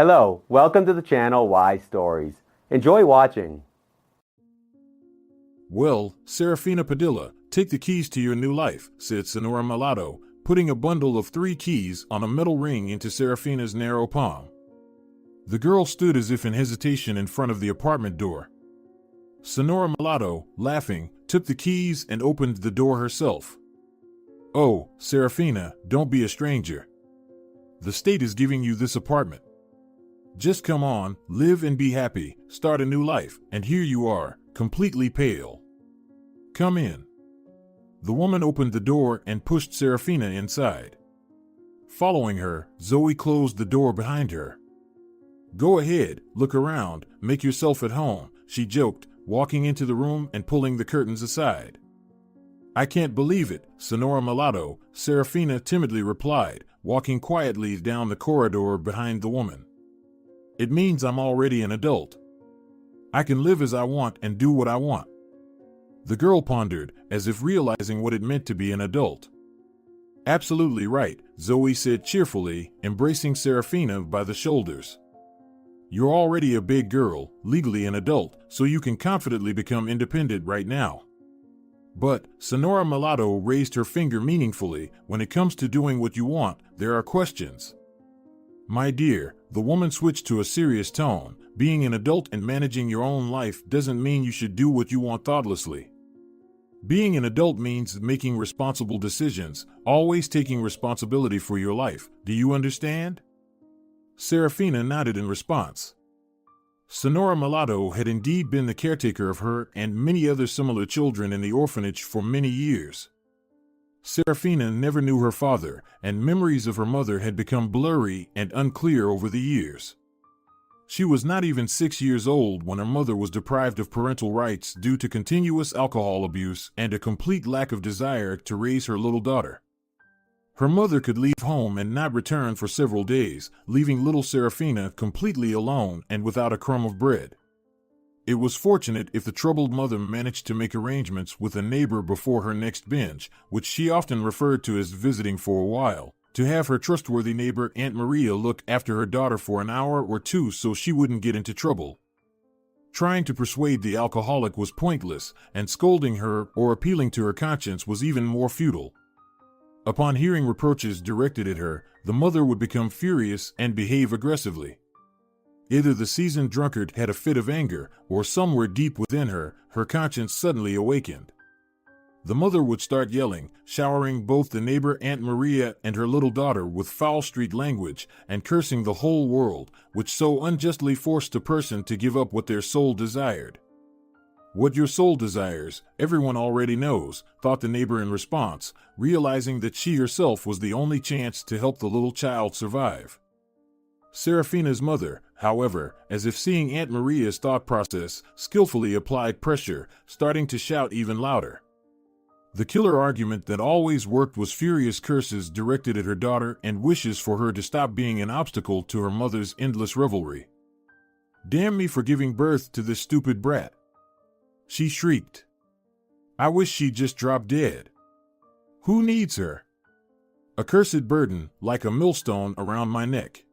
Hello, welcome to the channel Why Stories. Enjoy watching. Well, Serafina Padilla, take the keys to your new life, said Sonora Mulatto, putting a bundle of 3 keys on a metal ring into Serafina's narrow palm. The girl stood as if in hesitation in front of the apartment door. Sonora Mulatto, laughing, took the keys and opened the door herself. "Oh, Serafina, don't be a stranger. The state is giving you this apartment. Just come on, live and be happy, start a new life, and here you are, completely pale. Come in." The woman opened the door and pushed Serafina inside. Following her, Zoe closed the door behind her. "Go ahead, look around, make yourself at home," she joked, walking into the room and pulling the curtains aside. "I can't believe it, Sonora Mulatto," Serafina timidly replied, walking quietly down the corridor behind the woman. "It means I'm already an adult. I can live as I want and do what I want." The girl pondered, as if realizing what it meant to be an adult. "Absolutely right," Zoe said cheerfully, embracing Serafina by the shoulders. "You're already a big girl, legally an adult, so you can confidently become independent right now." "But," Sonora Mulatto raised her finger meaningfully, "when it comes to doing what you want, there are questions." "My dear," the woman switched to a serious tone, "being an adult and managing your own life doesn't mean you should do what you want thoughtlessly. Being an adult means making responsible decisions, always taking responsibility for your life. Do you understand?" Serafina nodded in response. Sonora Mulatto had indeed been the caretaker of her and many other similar children in the orphanage for many years. Serafina never knew her father, and memories of her mother had become blurry and unclear over the years. She was not even 6 years old when her mother was deprived of parental rights due to continuous alcohol abuse and a complete lack of desire to raise her little daughter. Her mother could leave home and not return for several days, leaving little Serafina completely alone and without a crumb of bread. It was fortunate if the troubled mother managed to make arrangements with a neighbor before her next binge, which she often referred to as visiting for a while, to have her trustworthy neighbor Aunt Maria look after her daughter for an hour or two so she wouldn't get into trouble. Trying to persuade the alcoholic was pointless, and scolding her or appealing to her conscience was even more futile. Upon hearing reproaches directed at her, the mother would become furious and behave aggressively. Either the seasoned drunkard had a fit of anger, or somewhere deep within her, her conscience suddenly awakened. The mother would start yelling, showering both the neighbor Aunt Maria and her little daughter with foul street language, and cursing the whole world, which so unjustly forced a person to give up what their soul desired. "What your soul desires, everyone already knows," thought the neighbor in response, realizing that she herself was the only chance to help the little child survive. Serafina's mother, however, as if seeing Aunt Maria's thought process, skillfully applied pressure, starting to shout even louder. The killer argument that always worked was furious curses directed at her daughter and wishes for her to stop being an obstacle to her mother's endless revelry. "Damn me for giving birth to this stupid brat," she shrieked. "I wish she'd just drop dead. Who needs her? A cursed burden, like a millstone around my neck.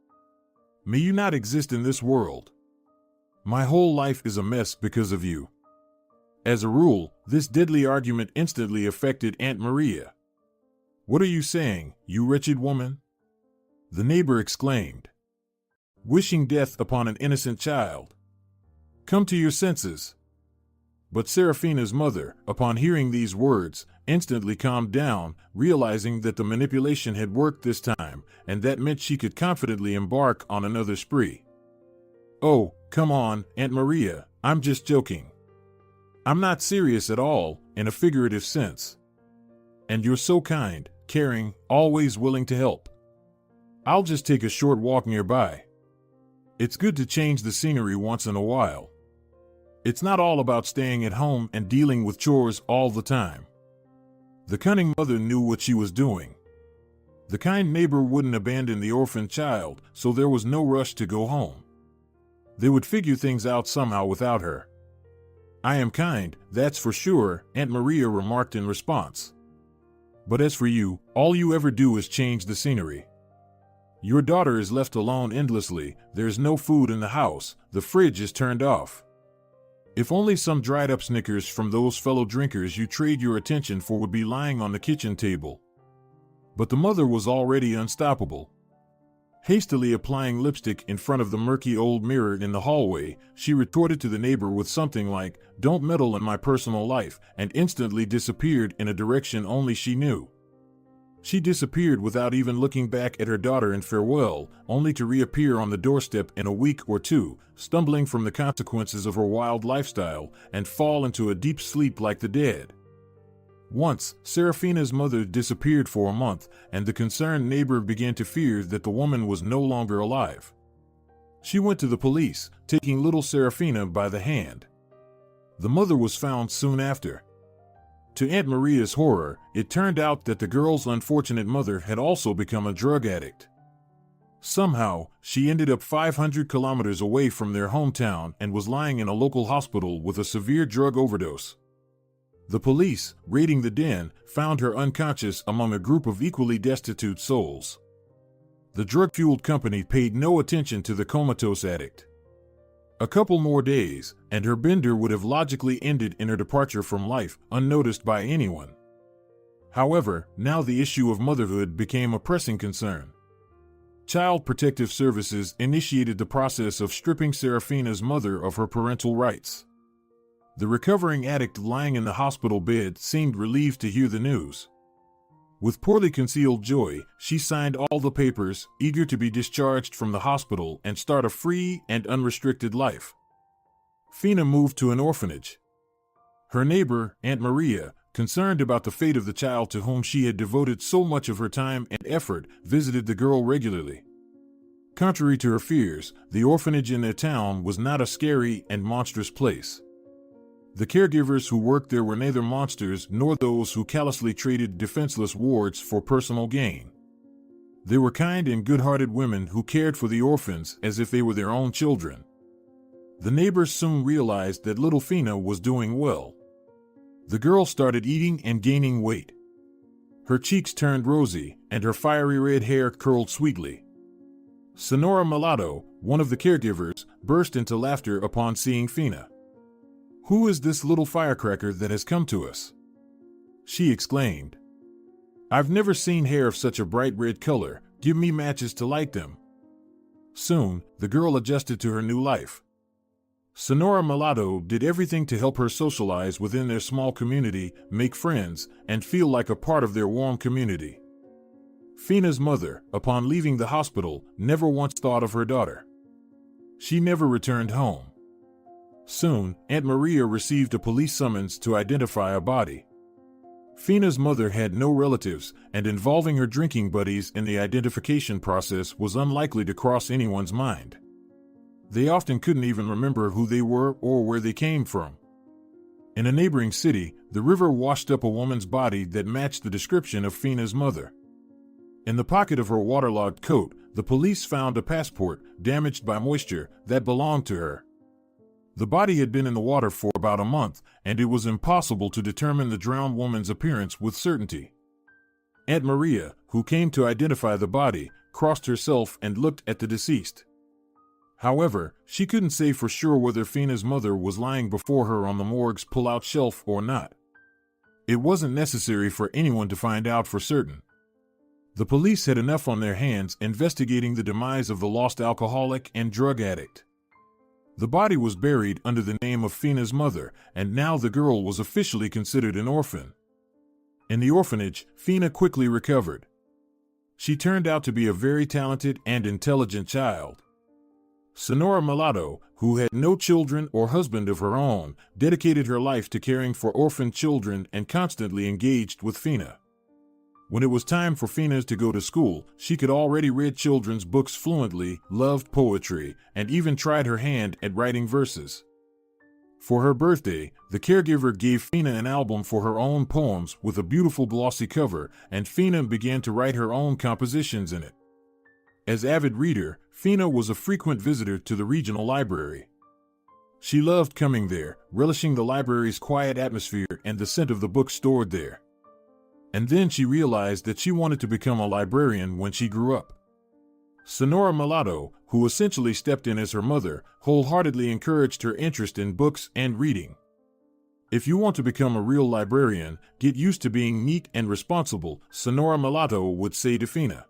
May you not exist in this world. My whole life is a mess because of you." As a rule, this deadly argument instantly affected Aunt Maria. "What are you saying, you wretched woman?" the neighbor exclaimed. "Wishing death upon an innocent child. Come to your senses." But Serafina's mother, upon hearing these words, instantly calmed down, realizing that the manipulation had worked this time, and that meant she could confidently embark on another spree. "Oh, come on, Aunt Maria, I'm just joking. I'm not serious at all, in a figurative sense. And you're so kind, caring, always willing to help. I'll just take a short walk nearby. It's good to change the scenery once in a while. It's not all about staying at home and dealing with chores all the time." The cunning mother knew what she was doing. The kind neighbor wouldn't abandon the orphaned child, so there was no rush to go home. They would figure things out somehow without her. "I am kind, that's for sure," Aunt Maria remarked in response. "But as for you, all you ever do is change the scenery. Your daughter is left alone endlessly, there's no food in the house, the fridge is turned off. If only some dried up Snickers from those fellow drinkers you trade your attention for would be lying on the kitchen table. But the mother was already unstoppable. Hastily applying lipstick in front of the murky old mirror in the hallway, she retorted to the neighbor with something like, "Don't meddle in my personal life," and instantly disappeared in a direction only she knew. She disappeared without even looking back at her daughter in farewell, only to reappear on the doorstep in a week or two, stumbling from the consequences of her wild lifestyle, and fall into a deep sleep like the dead. Once, Serafina's mother disappeared for a month, and the concerned neighbor began to fear that the woman was no longer alive. She went to the police, taking little Serafina by the hand. The mother was found soon after. To Aunt Maria's horror, it turned out that the girl's unfortunate mother had also become a drug addict. Somehow, she ended up 500 kilometers away from their hometown and was lying in a local hospital with a severe drug overdose. The police, raiding the den, found her unconscious among a group of equally destitute souls. The drug-fueled company paid no attention to the comatose addict. A couple more days, and her bender would have logically ended in her departure from life, unnoticed by anyone. However, now the issue of motherhood became a pressing concern. Child Protective Services initiated the process of stripping Serafina's mother of her parental rights. The recovering addict lying in the hospital bed seemed relieved to hear the news. With poorly concealed joy, she signed all the papers, eager to be discharged from the hospital and start a free and unrestricted life. Fina moved to an orphanage. Her neighbor, Aunt Maria, concerned about the fate of the child to whom she had devoted so much of her time and effort, visited the girl regularly. Contrary to her fears, the orphanage in their town was not a scary and monstrous place. The caregivers who worked there were neither monsters nor those who callously traded defenseless wards for personal gain. They were kind and good-hearted women who cared for the orphans as if they were their own children. The neighbors soon realized that little Fina was doing well. The girl started eating and gaining weight. Her cheeks turned rosy, and her fiery red hair curled sweetly. Sonora Mulatto, one of the caregivers, burst into laughter upon seeing Fina. "Who is this little firecracker that has come to us?" she exclaimed. "I've never seen hair of such a bright red color. Give me matches to light them." Soon, the girl adjusted to her new life. Sonora Mulatto did everything to help her socialize within their small community, make friends, and feel like a part of their warm community. Fina's mother, upon leaving the hospital, never once thought of her daughter. She never returned home. Soon, Aunt Maria received a police summons to identify a body. Fina's mother had no relatives, and involving her drinking buddies in the identification process was unlikely to cross anyone's mind. They often couldn't even remember who they were or where they came from. In a neighboring city, the river washed up a woman's body that matched the description of Fina's mother. In the pocket of her waterlogged coat, the police found a passport, damaged by moisture, that belonged to her. The body had been in the water for about a month, and it was impossible to determine the drowned woman's appearance with certainty. Aunt Maria, who came to identify the body, crossed herself and looked at the deceased. However, she couldn't say for sure whether Fina's mother was lying before her on the morgue's pull-out shelf or not. It wasn't necessary for anyone to find out for certain. The police had enough on their hands investigating the demise of the lost alcoholic and drug addict. The body was buried under the name of Fina's mother, and now the girl was officially considered an orphan. In the orphanage, Fina quickly recovered. She turned out to be a very talented and intelligent child. Sonora Mulatto, who had no children or husband of her own, dedicated her life to caring for orphan children and constantly engaged with Fina. When it was time for Fina to go to school, she could already read children's books fluently, loved poetry, and even tried her hand at writing verses. For her birthday, the caregiver gave Fina an album for her own poems with a beautiful glossy cover, and Fina began to write her own compositions in it. As avid reader, Fina was a frequent visitor to the regional library. She loved coming there, relishing the library's quiet atmosphere and the scent of the books stored there. And then she realized that she wanted to become a librarian when she grew up. Sonora Mulatto, who essentially stepped in as her mother, wholeheartedly encouraged her interest in books and reading. "If you want to become a real librarian, get used to being neat and responsible," Sonora Mulatto would say to Fina.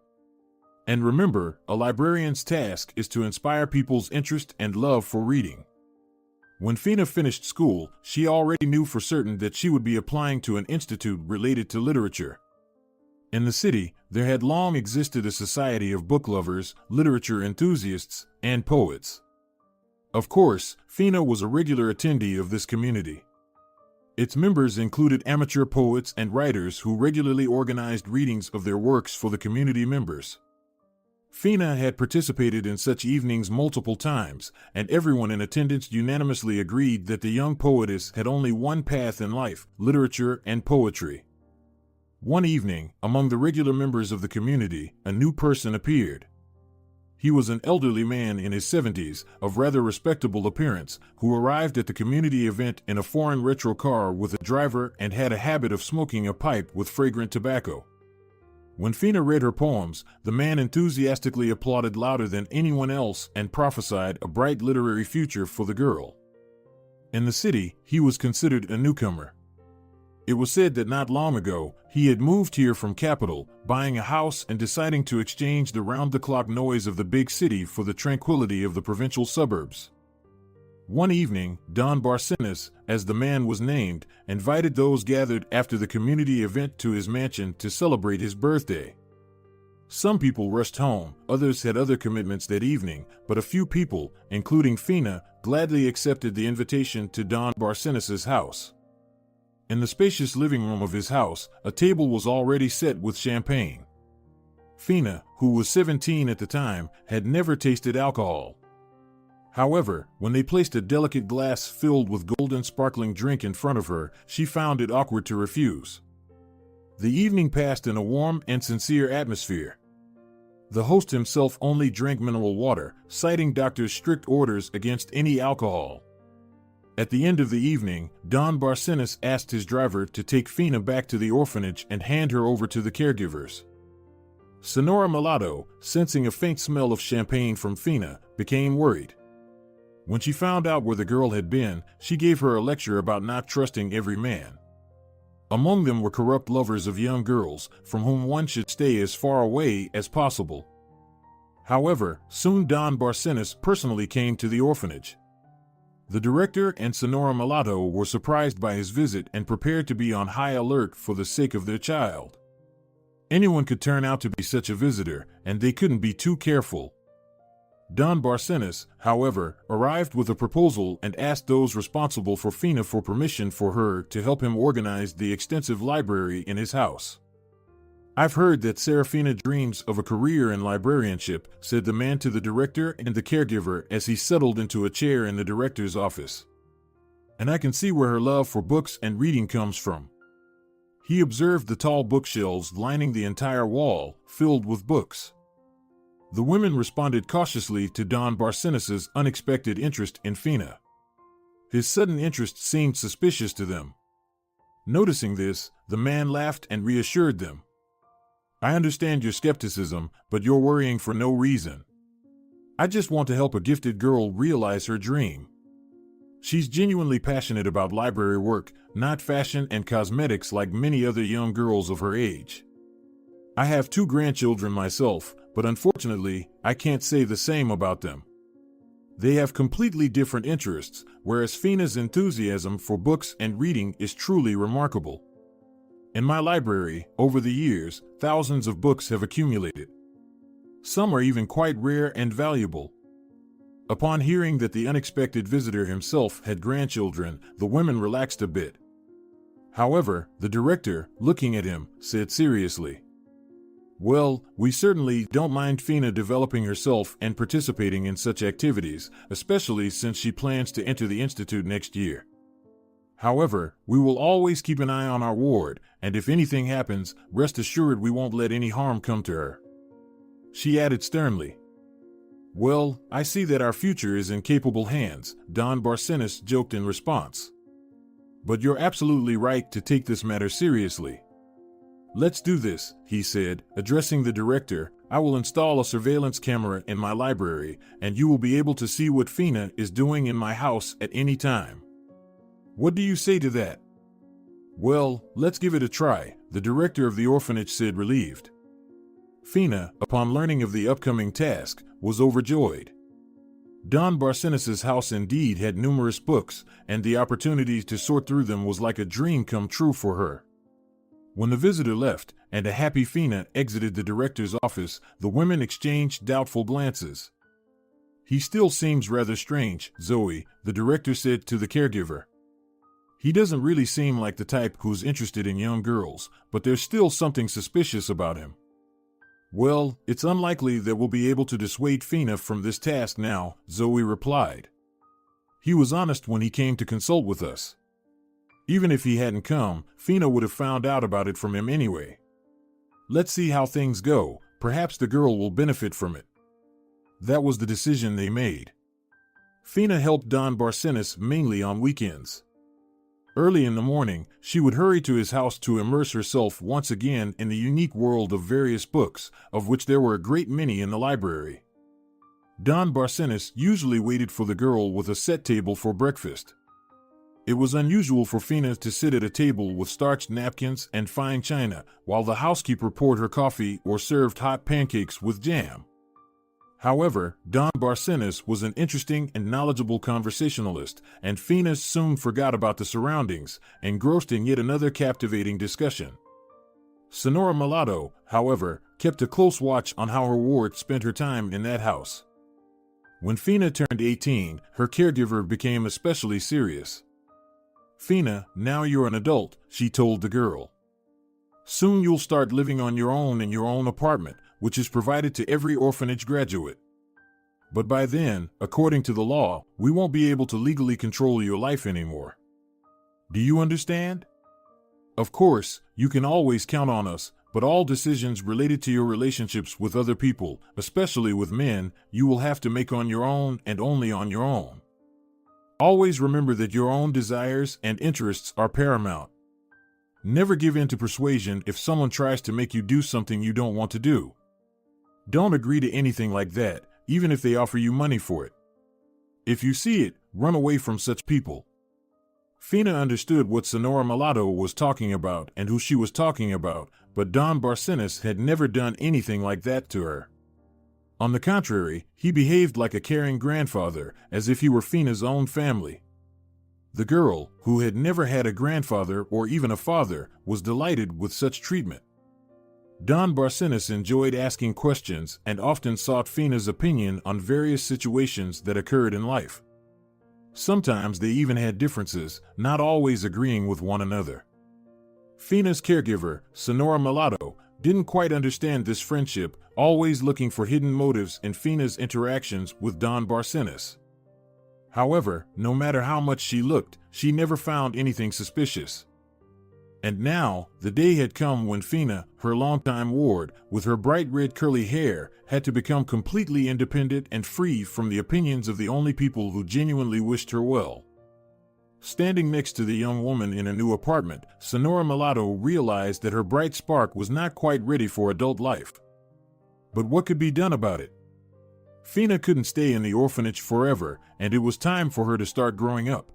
"And remember, a librarian's task is to inspire people's interest and love for reading." When Fina finished school, she already knew for certain that she would be applying to an institute related to literature. In the city, there had long existed a society of book lovers, literature enthusiasts, and poets. Of course, Fina was a regular attendee of this community. Its members included amateur poets and writers who regularly organized readings of their works for the community members. Fina had participated in such evenings multiple times, and everyone in attendance unanimously agreed that the young poetess had only one path in life: literature and poetry. One evening, among the regular members of the community, a new person appeared. He was an elderly man in his 70s, of rather respectable appearance, who arrived at the community event in a foreign retro car with a driver and had a habit of smoking a pipe with fragrant tobacco. When Fina read her poems, the man enthusiastically applauded louder than anyone else and prophesied a bright literary future for the girl. In the city, he was considered a newcomer. It was said that not long ago, he had moved here from Capital, buying a house and deciding to exchange the round-the-clock noise of the big city for the tranquility of the provincial suburbs. One evening, Don Barcenas, as the man was named, invited those gathered after the community event to his mansion to celebrate his birthday. Some people rushed home, others had other commitments that evening, but a few people, including Fina, gladly accepted the invitation to Don Barcenas's house. In the spacious living room of his house, a table was already set with champagne. Fina, who was 17 at the time, had never tasted alcohol. However, when they placed a delicate glass filled with golden sparkling drink in front of her, she found it awkward to refuse. The evening passed in a warm and sincere atmosphere. The host himself only drank mineral water, citing doctors' strict orders against any alcohol. At the end of the evening, Don Barcenas asked his driver to take Fina back to the orphanage and hand her over to the caregivers. Sonora Mulatto, sensing a faint smell of champagne from Fina, became worried. When she found out where the girl had been, she gave her a lecture about not trusting every man. Among them were corrupt lovers of young girls, from whom one should stay as far away as possible. However, soon Don Barcenas personally came to the orphanage. The director and Sonora Mulatto were surprised by his visit and prepared to be on high alert for the sake of their child. Anyone could turn out to be such a visitor, and they couldn't be too careful. Don Barcenas, however, arrived with a proposal and asked those responsible for Fina for permission for her to help him organize the extensive library in his house. "I've heard that Serafina dreams of a career in librarianship," said the man to the director and the caregiver as he settled into a chair in the director's office. "And I can see where her love for books and reading comes from." He observed the tall bookshelves lining the entire wall, filled with books. The women responded cautiously to Don Barcenas's unexpected interest in Fina. His sudden interest seemed suspicious to them. Noticing this, the man laughed and reassured them. "I understand your skepticism, but you're worrying for no reason. I just want to help a gifted girl realize her dream. She's genuinely passionate about library work, not fashion and cosmetics like many other young girls of her age. I have 2 grandchildren myself, but unfortunately, I can't say the same about them. They have completely different interests, whereas Fina's enthusiasm for books and reading is truly remarkable. In my library, over the years, thousands of books have accumulated. Some are even quite rare and valuable." Upon hearing that the unexpected visitor himself had grandchildren, the women relaxed a bit. However, the director, looking at him, said seriously, "Well, we certainly don't mind Fina developing herself and participating in such activities, especially since she plans to enter the institute next year. However, we will always keep an eye on our ward, and if anything happens, rest assured we won't let any harm come to her." She added sternly, "Well, I see that our future is in capable hands," Don Barcenas joked in response. "But you're absolutely right to take this matter seriously. Let's do this," he said, addressing the director, I will install a surveillance camera in my library, and you will be able to see what Fina is doing in my house at any time. What do you say to that?" "Well, let's give it a try," the director of the orphanage said, relieved. Fina, upon learning of the upcoming task, was overjoyed. Don Barcenas' house indeed had numerous books, and the opportunity to sort through them was like a dream come true for her. When the visitor left, and a happy Fina exited the director's office, the women exchanged doubtful glances. "He still seems rather strange, Zoe," the director said to the caregiver. "He doesn't really seem like the type who's interested in young girls, but there's still something suspicious about him." "Well, it's unlikely that we'll be able to dissuade Fina from this task now," Zoe replied. "He was honest when he came to consult with us. Even if he hadn't come, Fina would have found out about it from him anyway. Let's see how things go. Perhaps the girl will benefit from it." That was the decision they made. Fina helped Don Barcenas mainly on weekends. Early in the morning, she would hurry to his house to immerse herself once again in the unique world of various books, of which there were a great many in the library. Don Barcenas usually waited for the girl with a set table for breakfast. It was unusual for Fina to sit at a table with starched napkins and fine china, while the housekeeper poured her coffee or served hot pancakes with jam. However, Don Barcenas was an interesting and knowledgeable conversationalist, and Fina soon forgot about the surroundings, engrossed in yet another captivating discussion. Sonora Mulatto, however, kept a close watch on how her ward spent her time in that house. When Fina turned 18, her caregiver became especially serious. "Fina, now you're an adult," she told the girl. "Soon you'll start living on your own in your own apartment, which is provided to every orphanage graduate. But by then, according to the law, we won't be able to legally control your life anymore. Do you understand? Of course, you can always count on us, but all decisions related to your relationships with other people, especially with men, you will have to make on your own and only on your own. Always remember that your own desires and interests are paramount. Never give in to persuasion if someone tries to make you do something you don't want to do. Don't agree to anything like that, even if they offer you money for it. If you see it, run away from such people." Fina understood what Sonora Mulatto was talking about and who she was talking about, but Don Barcenas had never done anything like that to her. On the contrary, he behaved like a caring grandfather, as if he were Fina's own family. The girl, who had never had a grandfather or even a father, was delighted with such treatment. Don Barcenas enjoyed asking questions and often sought Fina's opinion on various situations that occurred in life. Sometimes they even had differences, not always agreeing with one another. Fina's caregiver, Sonora Mulatto, didn't quite understand this friendship, always looking for hidden motives in Fina's interactions with Don Barcenas. However, no matter how much she looked, she never found anything suspicious. And now, the day had come when Fina, her longtime ward, with her bright red curly hair, had to become completely independent and free from the opinions of the only people who genuinely wished her well. Standing next to the young woman in a new apartment, Sonora Mulatto realized that her bright spark was not quite ready for adult life. But what could be done about it? Fina couldn't stay in the orphanage forever, and it was time for her to start growing up.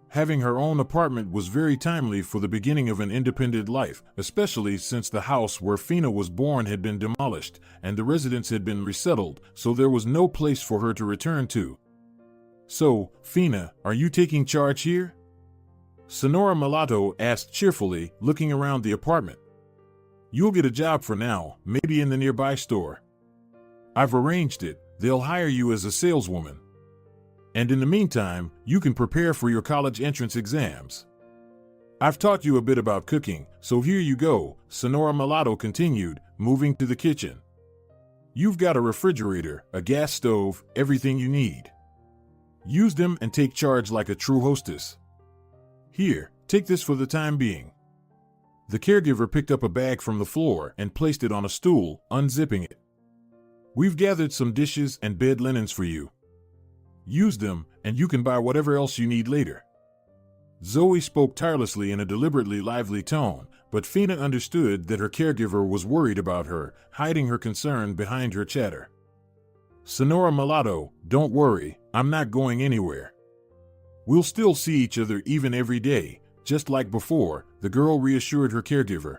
Having her own apartment was very timely for the beginning of an independent life, especially since the house where Fina was born had been demolished, and the residents had been resettled, so there was no place for her to return to. "So, Fina, are you taking charge here?" Sonora Mulatto asked cheerfully, looking around the apartment. "You'll get a job for now, maybe in the nearby store. I've arranged it, they'll hire you as a saleswoman. And in the meantime, you can prepare for your college entrance exams. I've taught you a bit about cooking, so here you go," Sonora Mulatto continued, moving to the kitchen. "You've got a refrigerator, a gas stove, everything you need. Use them and take charge like a true hostess. Here, take this for the time being." The caregiver picked up a bag from the floor and placed it on a stool, unzipping it. "We've gathered some dishes and bed linens for you. Use them, and you can buy whatever else you need later." Zoe spoke tirelessly in a deliberately lively tone, but Fina understood that her caregiver was worried about her, hiding her concern behind her chatter. Sonora Mulatto, don't worry, I'm not going anywhere. We'll still see each other even every day, just like before, the girl reassured her caregiver.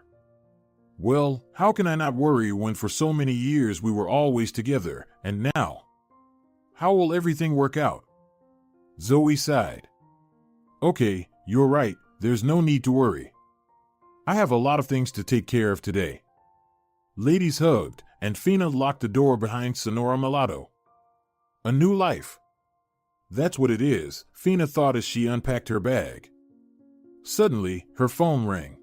Well, how can I not worry when for so many years we were always together, and now? How will everything work out? Zoe sighed. Okay, you're right, there's no need to worry. I have a lot of things to take care of today. Ladies hugged, and Fina locked the door behind Sonora Mulatto. A new life. That's what it is, Fina thought as she unpacked her bag. Suddenly, her phone rang.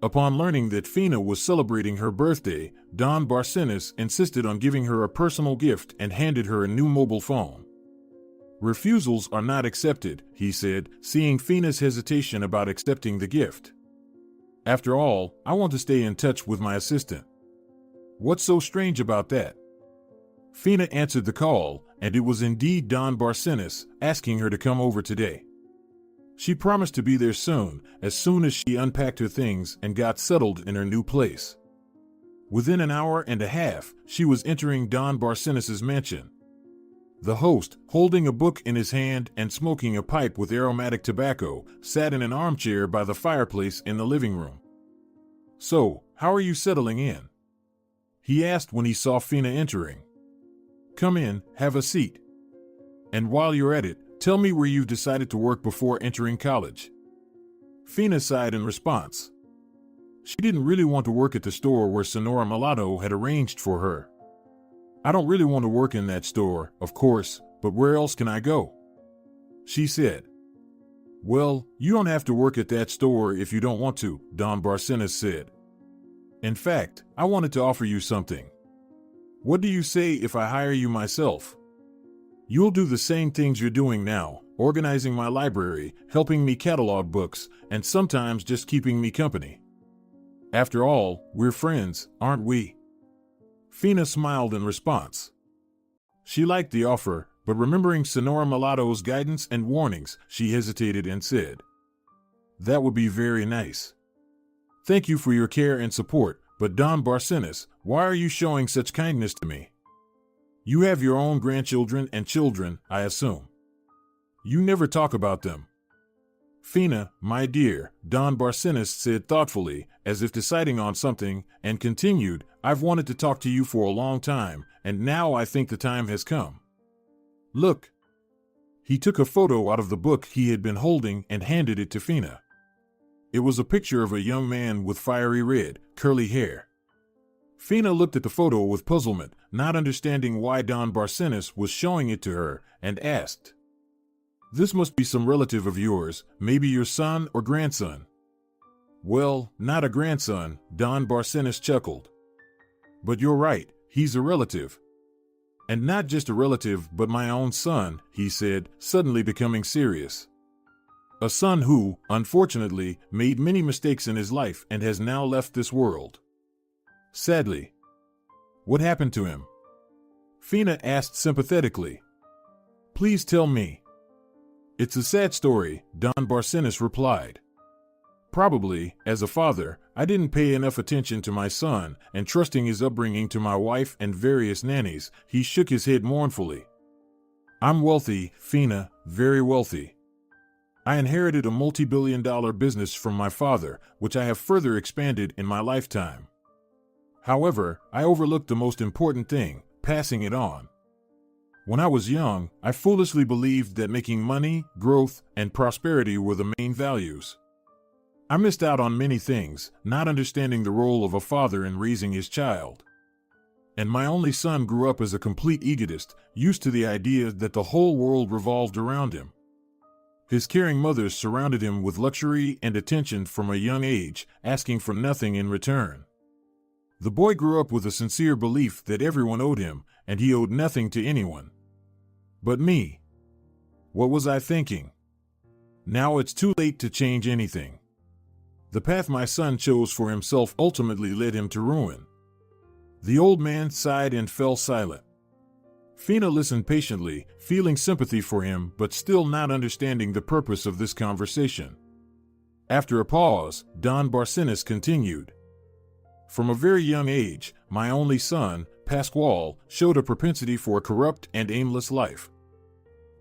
Upon learning that Fina was celebrating her birthday, Don Barcenas insisted on giving her a personal gift and handed her a new mobile phone. Refusals are not accepted, he said, seeing Fina's hesitation about accepting the gift. After all, I want to stay in touch with my assistant. What's so strange about that? Fina answered the call, and it was indeed Don Barcenas, asking her to come over today. She promised to be there soon as she unpacked her things and got settled in her new place. Within an hour and a half, she was entering Don Barcenas's mansion. The host, holding a book in his hand and smoking a pipe with aromatic tobacco, sat in an armchair by the fireplace in the living room. So, how are you settling in? He asked when he saw Fina entering. Come in, have a seat. And while you're at it, tell me where you've decided to work before entering college. Fina sighed in response. She didn't really want to work at the store where Sonora Mulatto had arranged for her. I don't really want to work in that store, of course, but where else can I go? She said. Well, you don't have to work at that store if you don't want to, Don Barcenas said. In fact, I wanted to offer you something. What do you say if I hire you myself? You'll do the same things you're doing now, organizing my library, helping me catalog books, and sometimes just keeping me company. After all, we're friends, aren't we? Fina smiled in response. She liked the offer, but remembering Sonora Mulatto's guidance and warnings, she hesitated and said, That would be very nice. Thank you for your care and support, but Don Barcenas, why are you showing such kindness to me? You have your own grandchildren and children, I assume. You never talk about them. Fina, my dear, Don Barcenas said thoughtfully, as if deciding on something, and continued, I've wanted to talk to you for a long time, and now I think the time has come. Look. He took a photo out of the book he had been holding and handed it to Fina. It was a picture of a young man with fiery red, curly hair. Fina looked at the photo with puzzlement, not understanding why Don Barcenas was showing it to her, and asked, This must be some relative of yours, maybe your son or grandson. Well, not a grandson, Don Barcenas chuckled. But you're right, he's a relative. And not just a relative, but my own son, he said, suddenly becoming serious. A son who, unfortunately, made many mistakes in his life and has now left this world. Sadly. What happened to him? Fina asked sympathetically. Please tell me. It's a sad story, Don Barcenas replied. Probably, as a father, I didn't pay enough attention to my son, and trusting his upbringing to my wife and various nannies, he shook his head mournfully. I'm wealthy, Fina, very wealthy. I inherited a multi-billion-dollar business from my father, which I have further expanded in my lifetime. However, I overlooked the most important thing, passing it on. When I was young, I foolishly believed that making money, growth, and prosperity were the main values. I missed out on many things, not understanding the role of a father in raising his child. And my only son grew up as a complete egotist, used to the idea that the whole world revolved around him. His caring mother surrounded him with luxury and attention from a young age, asking for nothing in return. The boy grew up with a sincere belief that everyone owed him, and he owed nothing to anyone. But me. What was I thinking? Now it's too late to change anything. The path my son chose for himself ultimately led him to ruin. The old man sighed and fell silent. Fina listened patiently, feeling sympathy for him but still not understanding the purpose of this conversation. After a pause, Don Barcenas continued. From a very young age, my only son, Pasquale, showed a propensity for a corrupt and aimless life.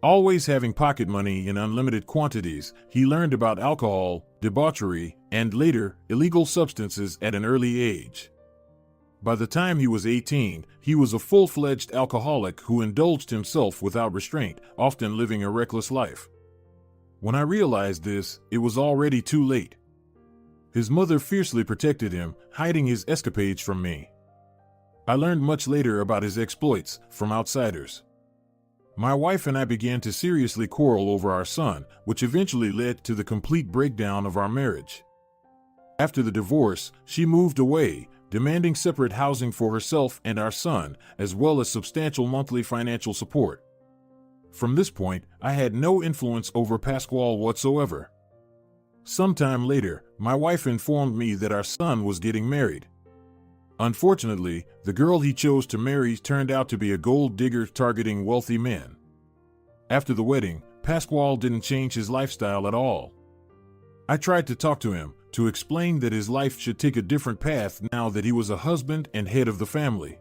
Always having pocket money in unlimited quantities, he learned about alcohol, debauchery, and later, illegal substances at an early age. By the time he was 18, he was a full-fledged alcoholic who indulged himself without restraint, often living a reckless life. When I realized this, it was already too late. His mother fiercely protected him, hiding his escapades from me. I learned much later about his exploits from outsiders. My wife and I began to seriously quarrel over our son, which eventually led to the complete breakdown of our marriage. After the divorce, she moved away, demanding separate housing for herself and our son, as well as substantial monthly financial support. From this point, I had no influence over Pasquale whatsoever. Sometime later, my wife informed me that our son was getting married. Unfortunately, the girl he chose to marry turned out to be a gold digger targeting wealthy men. After the wedding, Pasquale didn't change his lifestyle at all. I tried to talk to him, to explain that his life should take a different path now that he was a husband and head of the family.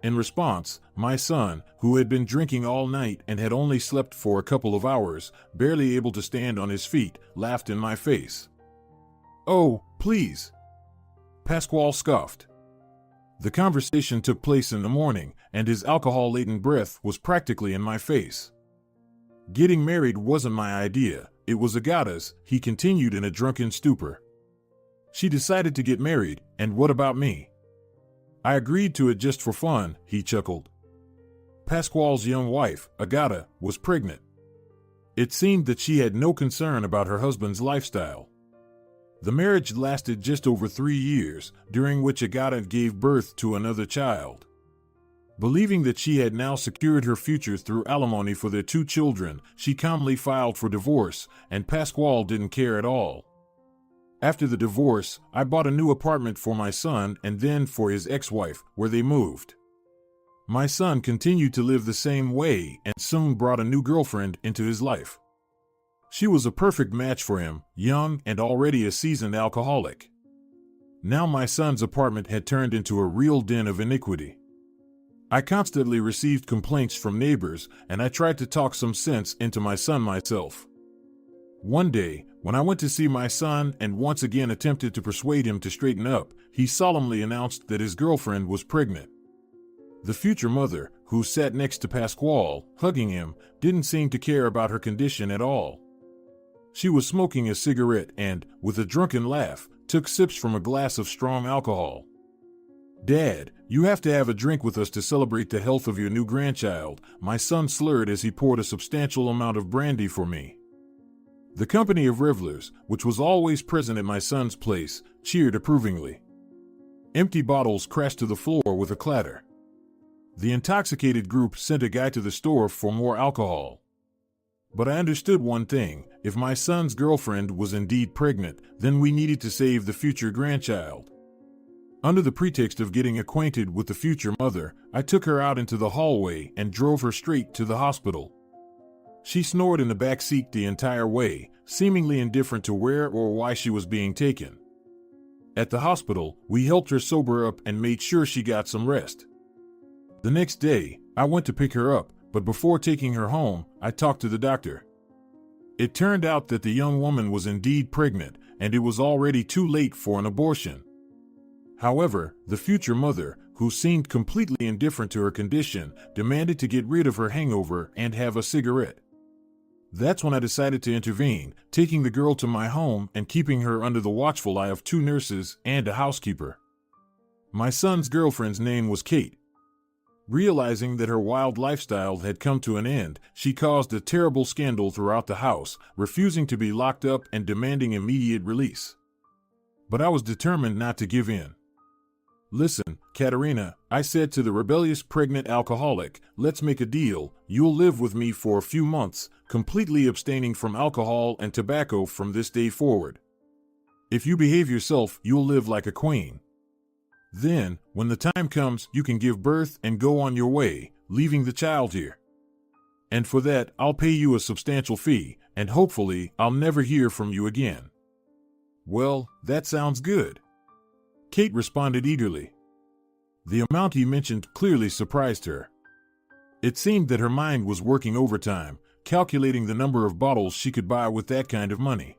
In response, my son, who had been drinking all night and had only slept for a couple of hours, barely able to stand on his feet, laughed in my face. "Oh, please," Pasquale scoffed. The conversation took place in the morning, and his alcohol-laden breath was practically in my face. "Getting married wasn't my idea, it was Agata's," he continued in a drunken stupor. "She decided to get married, and what about me? I agreed to it just for fun," he chuckled. Pasquale's young wife, Agata, was pregnant. It seemed that she had no concern about her husband's lifestyle. The marriage lasted just over 3 years, during which Agata gave birth to another child. Believing that she had now secured her future through alimony for their 2 children, she calmly filed for divorce, and Pasquale didn't care at all. After the divorce, I bought a new apartment for my son and then for his ex-wife, where they moved. My son continued to live the same way and soon brought a new girlfriend into his life. She was a perfect match for him, young and already a seasoned alcoholic. Now my son's apartment had turned into a real den of iniquity. I constantly received complaints from neighbors, and I tried to talk some sense into my son myself. One day, when I went to see my son and once again attempted to persuade him to straighten up, he solemnly announced that his girlfriend was pregnant. The future mother, who sat next to Pasquale, hugging him, didn't seem to care about her condition at all. She was smoking a cigarette and, with a drunken laugh, took sips from a glass of strong alcohol. "Dad, you have to have a drink with us to celebrate the health of your new grandchild," my son slurred as he poured a substantial amount of brandy for me. The company of revelers, which was always present at my son's place, cheered approvingly. Empty bottles crashed to the floor with a clatter. The intoxicated group sent a guy to the store for more alcohol. But I understood one thing: if my son's girlfriend was indeed pregnant, then we needed to save the future grandchild. Under the pretext of getting acquainted with the future mother, I took her out into the hallway and drove her straight to the hospital. She snored in the back seat the entire way, seemingly indifferent to where or why she was being taken. At the hospital, we helped her sober up and made sure she got some rest. The next day, I went to pick her up, but before taking her home, I talked to the doctor. It turned out that the young woman was indeed pregnant, and it was already too late for an abortion. However, the future mother, who seemed completely indifferent to her condition, demanded to get rid of her hangover and have a cigarette. That's when I decided to intervene, taking the girl to my home and keeping her under the watchful eye of 2 nurses and a housekeeper. My son's girlfriend's name was Kate. Realizing that her wild lifestyle had come to an end, she caused a terrible scandal throughout the house, refusing to be locked up and demanding immediate release. But I was determined not to give in. "Listen, Katerina," I said to the rebellious pregnant alcoholic, "let's make a deal. You'll live with me for a few months, completely abstaining from alcohol and tobacco from this day forward. If you behave yourself, you'll live like a queen. Then, when the time comes, you can give birth and go on your way, leaving the child here. And for that, I'll pay you a substantial fee, and hopefully I'll never hear from you again." "Well, that sounds good," Kate responded eagerly. The amount he mentioned clearly surprised her. It seemed that her mind was working overtime, calculating the number of bottles she could buy with that kind of money.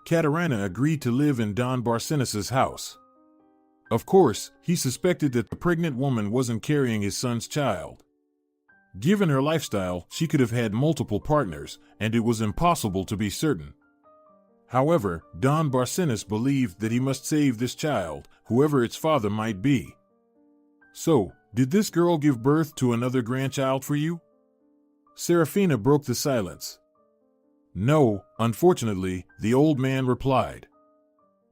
Katerina agreed to live in Don Barcenas' house. Of course, he suspected that the pregnant woman wasn't carrying his son's child. Given her lifestyle, she could have had multiple partners, and it was impossible to be certain. However, Don Barcenas believed that he must save this child, whoever its father might be. "So, did this girl give birth to another grandchild for you?" Serafina broke the silence. "No, unfortunately," the old man replied.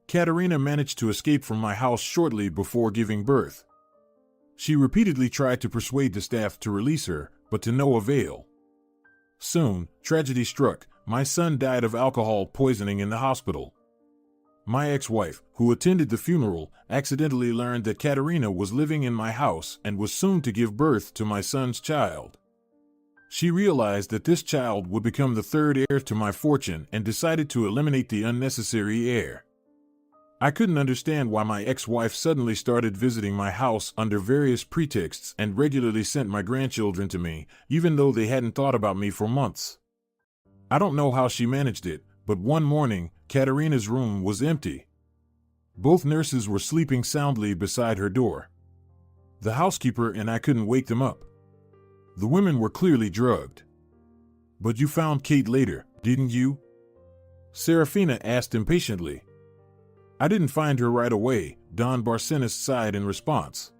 "Katerina managed to escape from my house shortly before giving birth. She repeatedly tried to persuade the staff to release her, but to no avail. Soon, tragedy struck. My son died of alcohol poisoning in the hospital. My ex-wife, who attended the funeral, accidentally learned that Katerina was living in my house and was soon to give birth to my son's child. She realized that this child would become the third heir to my fortune and decided to eliminate the unnecessary heir. I couldn't understand why my ex-wife suddenly started visiting my house under various pretexts and regularly sent my grandchildren to me, even though they hadn't thought about me for months. I don't know how she managed it, but one morning, Katerina's room was empty. Both nurses were sleeping soundly beside her door. The housekeeper and I couldn't wake them up. The women were clearly drugged. "But you found Kate later, didn't you?" Serafina asked impatiently. "I didn't find her right away," Don Barcenas sighed in response.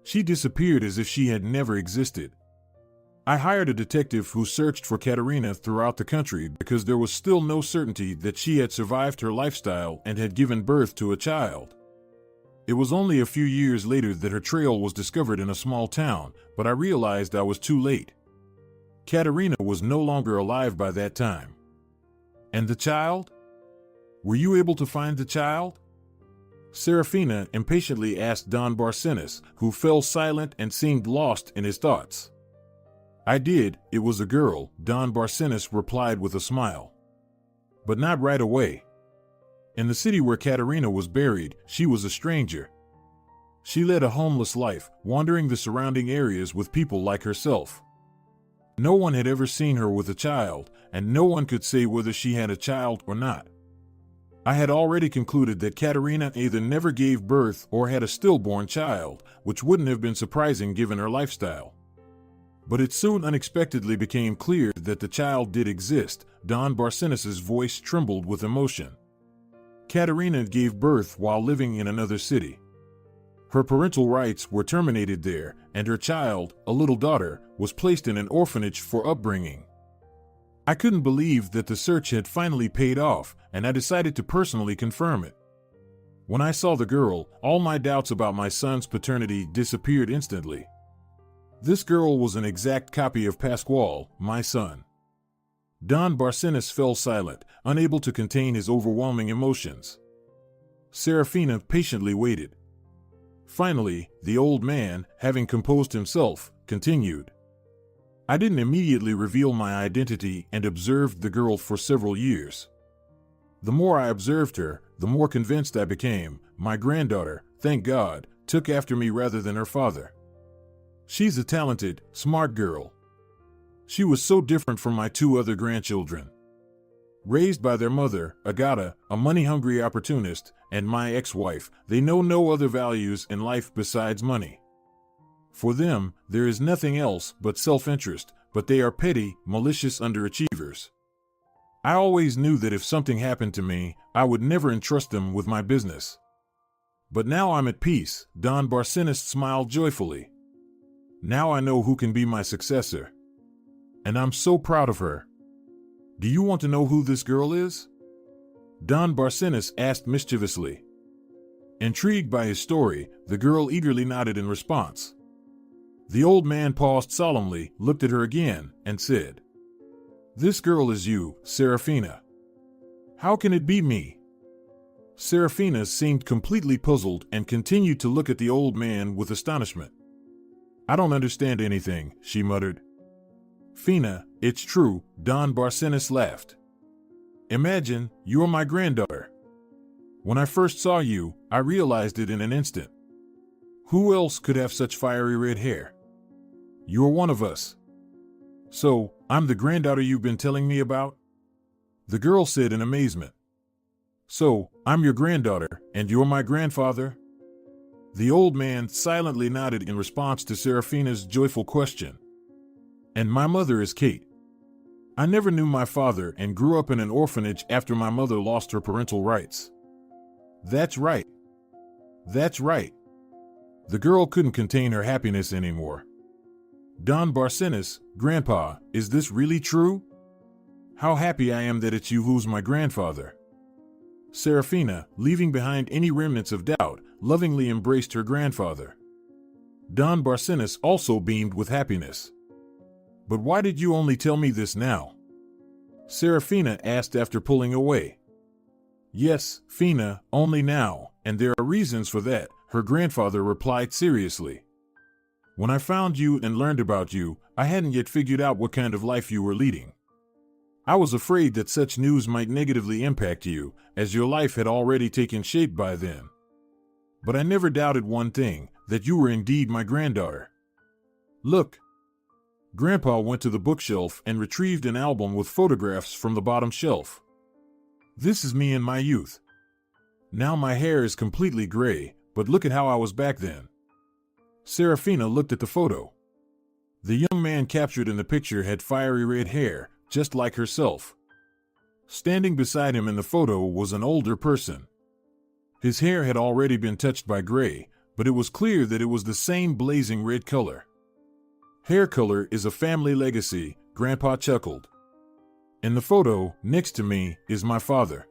"She disappeared as if she had never existed. I hired a detective who searched for Katerina throughout the country because there was still no certainty that she had survived her lifestyle and had given birth to a child. It was only a few years later that her trail was discovered in a small town, but I realized I was too late. Katerina was no longer alive by that time." "And the child? Were you able to find the child?" Serafina impatiently asked Don Barcenas, who fell silent and seemed lost in his thoughts. "I did, it was a girl," Don Barcenas replied with a smile. "But not right away. In the city where Katerina was buried, she was a stranger. She led a homeless life, wandering the surrounding areas with people like herself. No one had ever seen her with a child, and no one could say whether she had a child or not. I had already concluded that Katerina either never gave birth or had a stillborn child, which wouldn't have been surprising given her lifestyle. But it soon unexpectedly became clear that the child did exist." Don Barcenas' voice trembled with emotion. "Katerina gave birth while living in another city. Her parental rights were terminated there, and her child, a little daughter, was placed in an orphanage for upbringing. I couldn't believe that the search had finally paid off, and I decided to personally confirm it. When I saw the girl, all my doubts about my son's paternity disappeared instantly. This girl was an exact copy of Pascual, my son." Don Barcenas fell silent, unable to contain his overwhelming emotions. Serafina patiently waited. Finally, the old man, having composed himself, continued. "I didn't immediately reveal my identity and observed the girl for several years. The more I observed her, the more convinced I became. My granddaughter, thank God, took after me rather than her father. She's a talented, smart girl. She was so different from my two other grandchildren. Raised by their mother, Agata, a money-hungry opportunist, and my ex-wife, they know no other values in life besides money. For them, there is nothing else but self-interest, but they are petty, malicious underachievers. I always knew that if something happened to me, I would never entrust them with my business. But now I'm at peace." Don Barcenas smiled joyfully. "Now I know who can be my successor. And I'm so proud of her. Do you want to know who this girl is?" Don Barcenas asked mischievously. Intrigued by his story, the girl eagerly nodded in response. The old man paused solemnly, looked at her again, and said, "This girl is you, Serafina." "How can it be me?" Serafina seemed completely puzzled and continued to look at the old man with astonishment. I don't understand anything, she muttered. Fina, it's true, Don Barcenas laughed. Imagine, you're my granddaughter. When I first saw you, I realized it in an instant. Who else could have such fiery red hair? You're one of us. So, I'm the granddaughter you've been telling me about? The girl said in amazement. So, I'm your granddaughter, and you're my grandfather? The old man silently nodded in response to Serafina's joyful question. And my mother is Kate. I never knew my father and grew up in an orphanage after my mother lost her parental rights. That's right. That's right. The girl couldn't contain her happiness anymore. Don Barcenas, Grandpa, is this really true? How happy I am that it's you who's my grandfather. Serafina, leaving behind any remnants of doubt, lovingly embraced her grandfather. Don Barcenas also beamed with happiness. But why did you only tell me this now? Serafina asked after pulling away. Yes, Fina, only now, and there are reasons for that, her grandfather replied seriously. When I found you and learned about you, I hadn't yet figured out what kind of life you were leading. I was afraid that such news might negatively impact you, as your life had already taken shape by then. But I never doubted one thing, that you were indeed my granddaughter. Look. Grandpa went to the bookshelf and retrieved an album with photographs from the bottom shelf. This is me in my youth. Now my hair is completely gray, but look at how I was back then. Serafina looked at the photo. The young man captured in the picture had fiery red hair, just like herself. Standing beside him in the photo was an older person. His hair had already been touched by gray, but it was clear that it was the same blazing red color. Hair color is a family legacy, Grandpa chuckled. In the photo, next to me, is my father.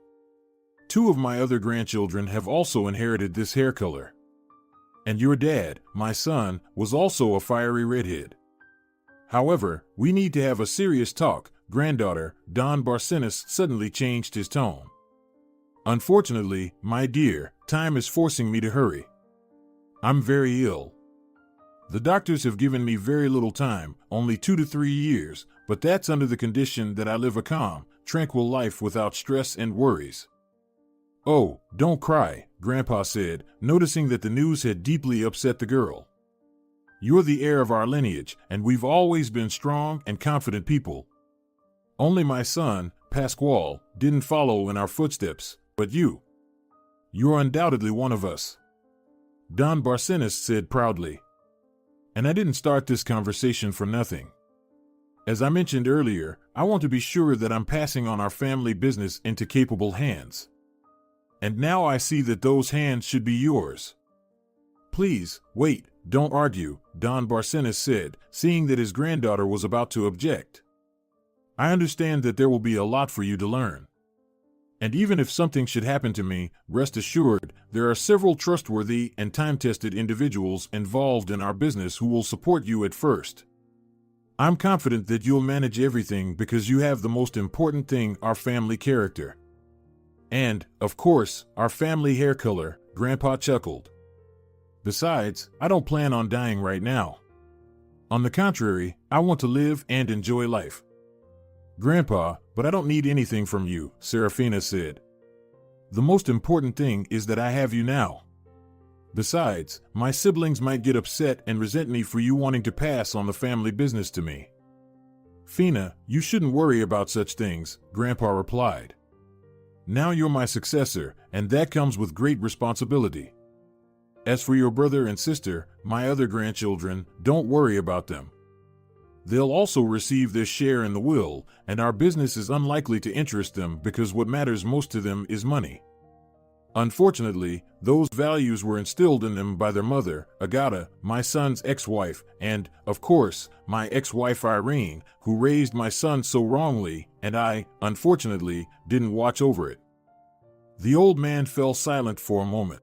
2 of my other grandchildren have also inherited this hair color. And your dad, my son, was also a fiery redhead. However, we need to have a serious talk, granddaughter. Don Barcenas suddenly changed his tone. Unfortunately, my dear, time is forcing me to hurry. I'm very ill. The doctors have given me very little time, only 2 to 3 years, but that's under the condition that I live a calm, tranquil life without stress and worries. Oh, don't cry, Grandpa said, noticing that the news had deeply upset the girl. You're the heir of our lineage, and we've always been strong and confident people. Only my son, Pasquale, didn't follow in our footsteps, but you. You're undoubtedly one of us. Don Barcenas said proudly. And I didn't start this conversation for nothing. As I mentioned earlier, I want to be sure that I'm passing on our family business into capable hands. And now I see that those hands should be yours. Please, wait, don't argue, Don Barcenas said, seeing that his granddaughter was about to object. I understand that there will be a lot for you to learn. And even if something should happen to me, rest assured, there are several trustworthy and time-tested individuals involved in our business who will support you at first. I'm confident that you'll manage everything because you have the most important thing, our family character. And, of course, our family hair color, Grandpa chuckled. Besides, I don't plan on dying right now. On the contrary, I want to live and enjoy life. Grandpa, but I don't need anything from you, Serafina said. The most important thing is that I have you now. Besides, my siblings might get upset and resent me for you wanting to pass on the family business to me. Fina, you shouldn't worry about such things, Grandpa replied. Now you're my successor, and that comes with great responsibility. As for your brother and sister, my other grandchildren, don't worry about them. They'll also receive their share in the will, and our business is unlikely to interest them because what matters most to them is money. Unfortunately, those values were instilled in them by their mother, Agata, my son's ex-wife, and, of course, my ex-wife Irene, who raised my son so wrongly, and I, unfortunately, didn't watch over it. The old man fell silent for a moment.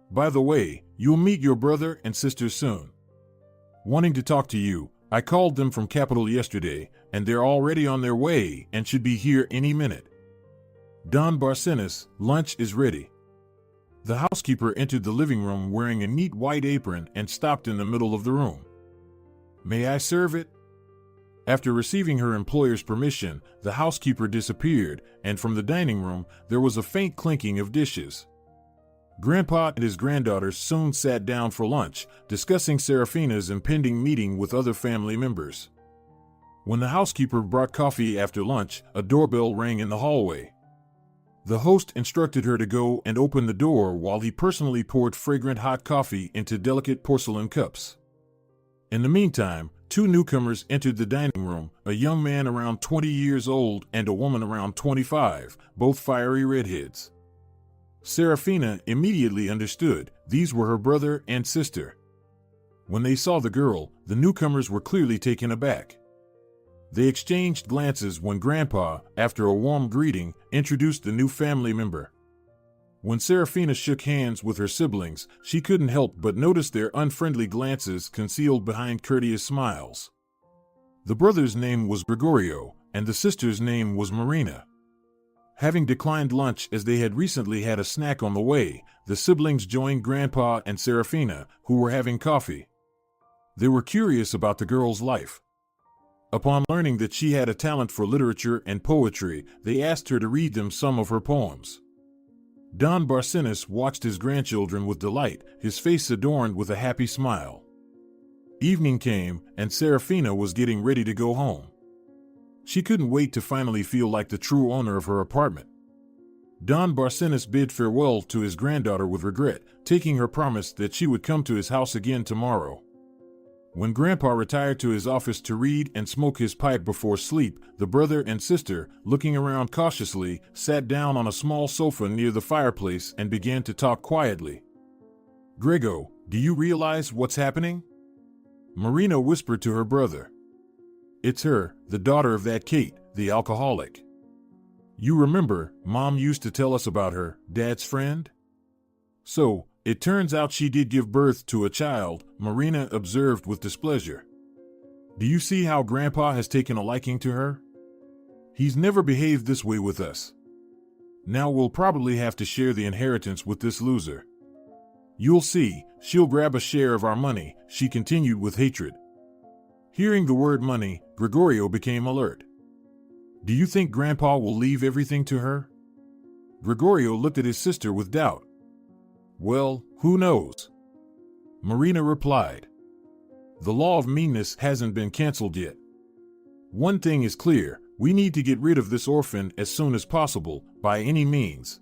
By the way, you'll meet your brother and sister soon. Wanting to talk to you, I called them from Capital yesterday, and they're already on their way and should be here any minute. Don Barcenas, lunch is ready. The housekeeper entered the living room wearing a neat white apron and stopped in the middle of the room. May I serve it? After receiving her employer's permission, the housekeeper disappeared, and from the dining room, there was a faint clinking of dishes. Grandpa and his granddaughters soon sat down for lunch, discussing Serafina's impending meeting with other family members. When the housekeeper brought coffee after lunch, a doorbell rang in the hallway. The host instructed her to go and open the door while he personally poured fragrant hot coffee into delicate porcelain cups. In the meantime, two newcomers entered the dining room, a young man around 20 years old and a woman around 25, both fiery redheads. Serafina immediately understood these were her brother and sister. When they saw the girl, the newcomers were clearly taken aback. They exchanged glances when Grandpa, after a warm greeting, introduced the new family member. When Serafina shook hands with her siblings, she couldn't help but notice their unfriendly glances concealed behind courteous smiles. The brother's name was Gregorio, and the sister's name was Marina. Having declined lunch as they had recently had a snack on the way, the siblings joined Grandpa and Serafina, who were having coffee. They were curious about the girl's life. Upon learning that she had a talent for literature and poetry, they asked her to read them some of her poems. Don Barcenas watched his grandchildren with delight, his face adorned with a happy smile. Evening came, and Serafina was getting ready to go home. She couldn't wait to finally feel like the true owner of her apartment. Don Barcenas bid farewell to his granddaughter with regret, taking her promise that she would come to his house again tomorrow. When Grandpa retired to his office to read and smoke his pipe before sleep, the brother and sister, looking around cautiously, sat down on a small sofa near the fireplace and began to talk quietly. "Grego, do you realize what's happening?" Marina whispered to her brother. "It's her, the daughter of that Kate, the alcoholic. You remember, Mom used to tell us about her, Dad's friend? So, it turns out she did give birth to a child," Marina observed with displeasure. "Do you see how Grandpa has taken a liking to her? He's never behaved this way with us. Now we'll probably have to share the inheritance with this loser. You'll see, she'll grab a share of our money," she continued with hatred. Hearing the word money, Gregorio became alert. "Do you think Grandpa will leave everything to her?" Gregorio looked at his sister with doubt. "Well, who knows?" Marina replied. "The law of meanness hasn't been canceled yet. One thing is clear, we need to get rid of this orphan as soon as possible, by any means."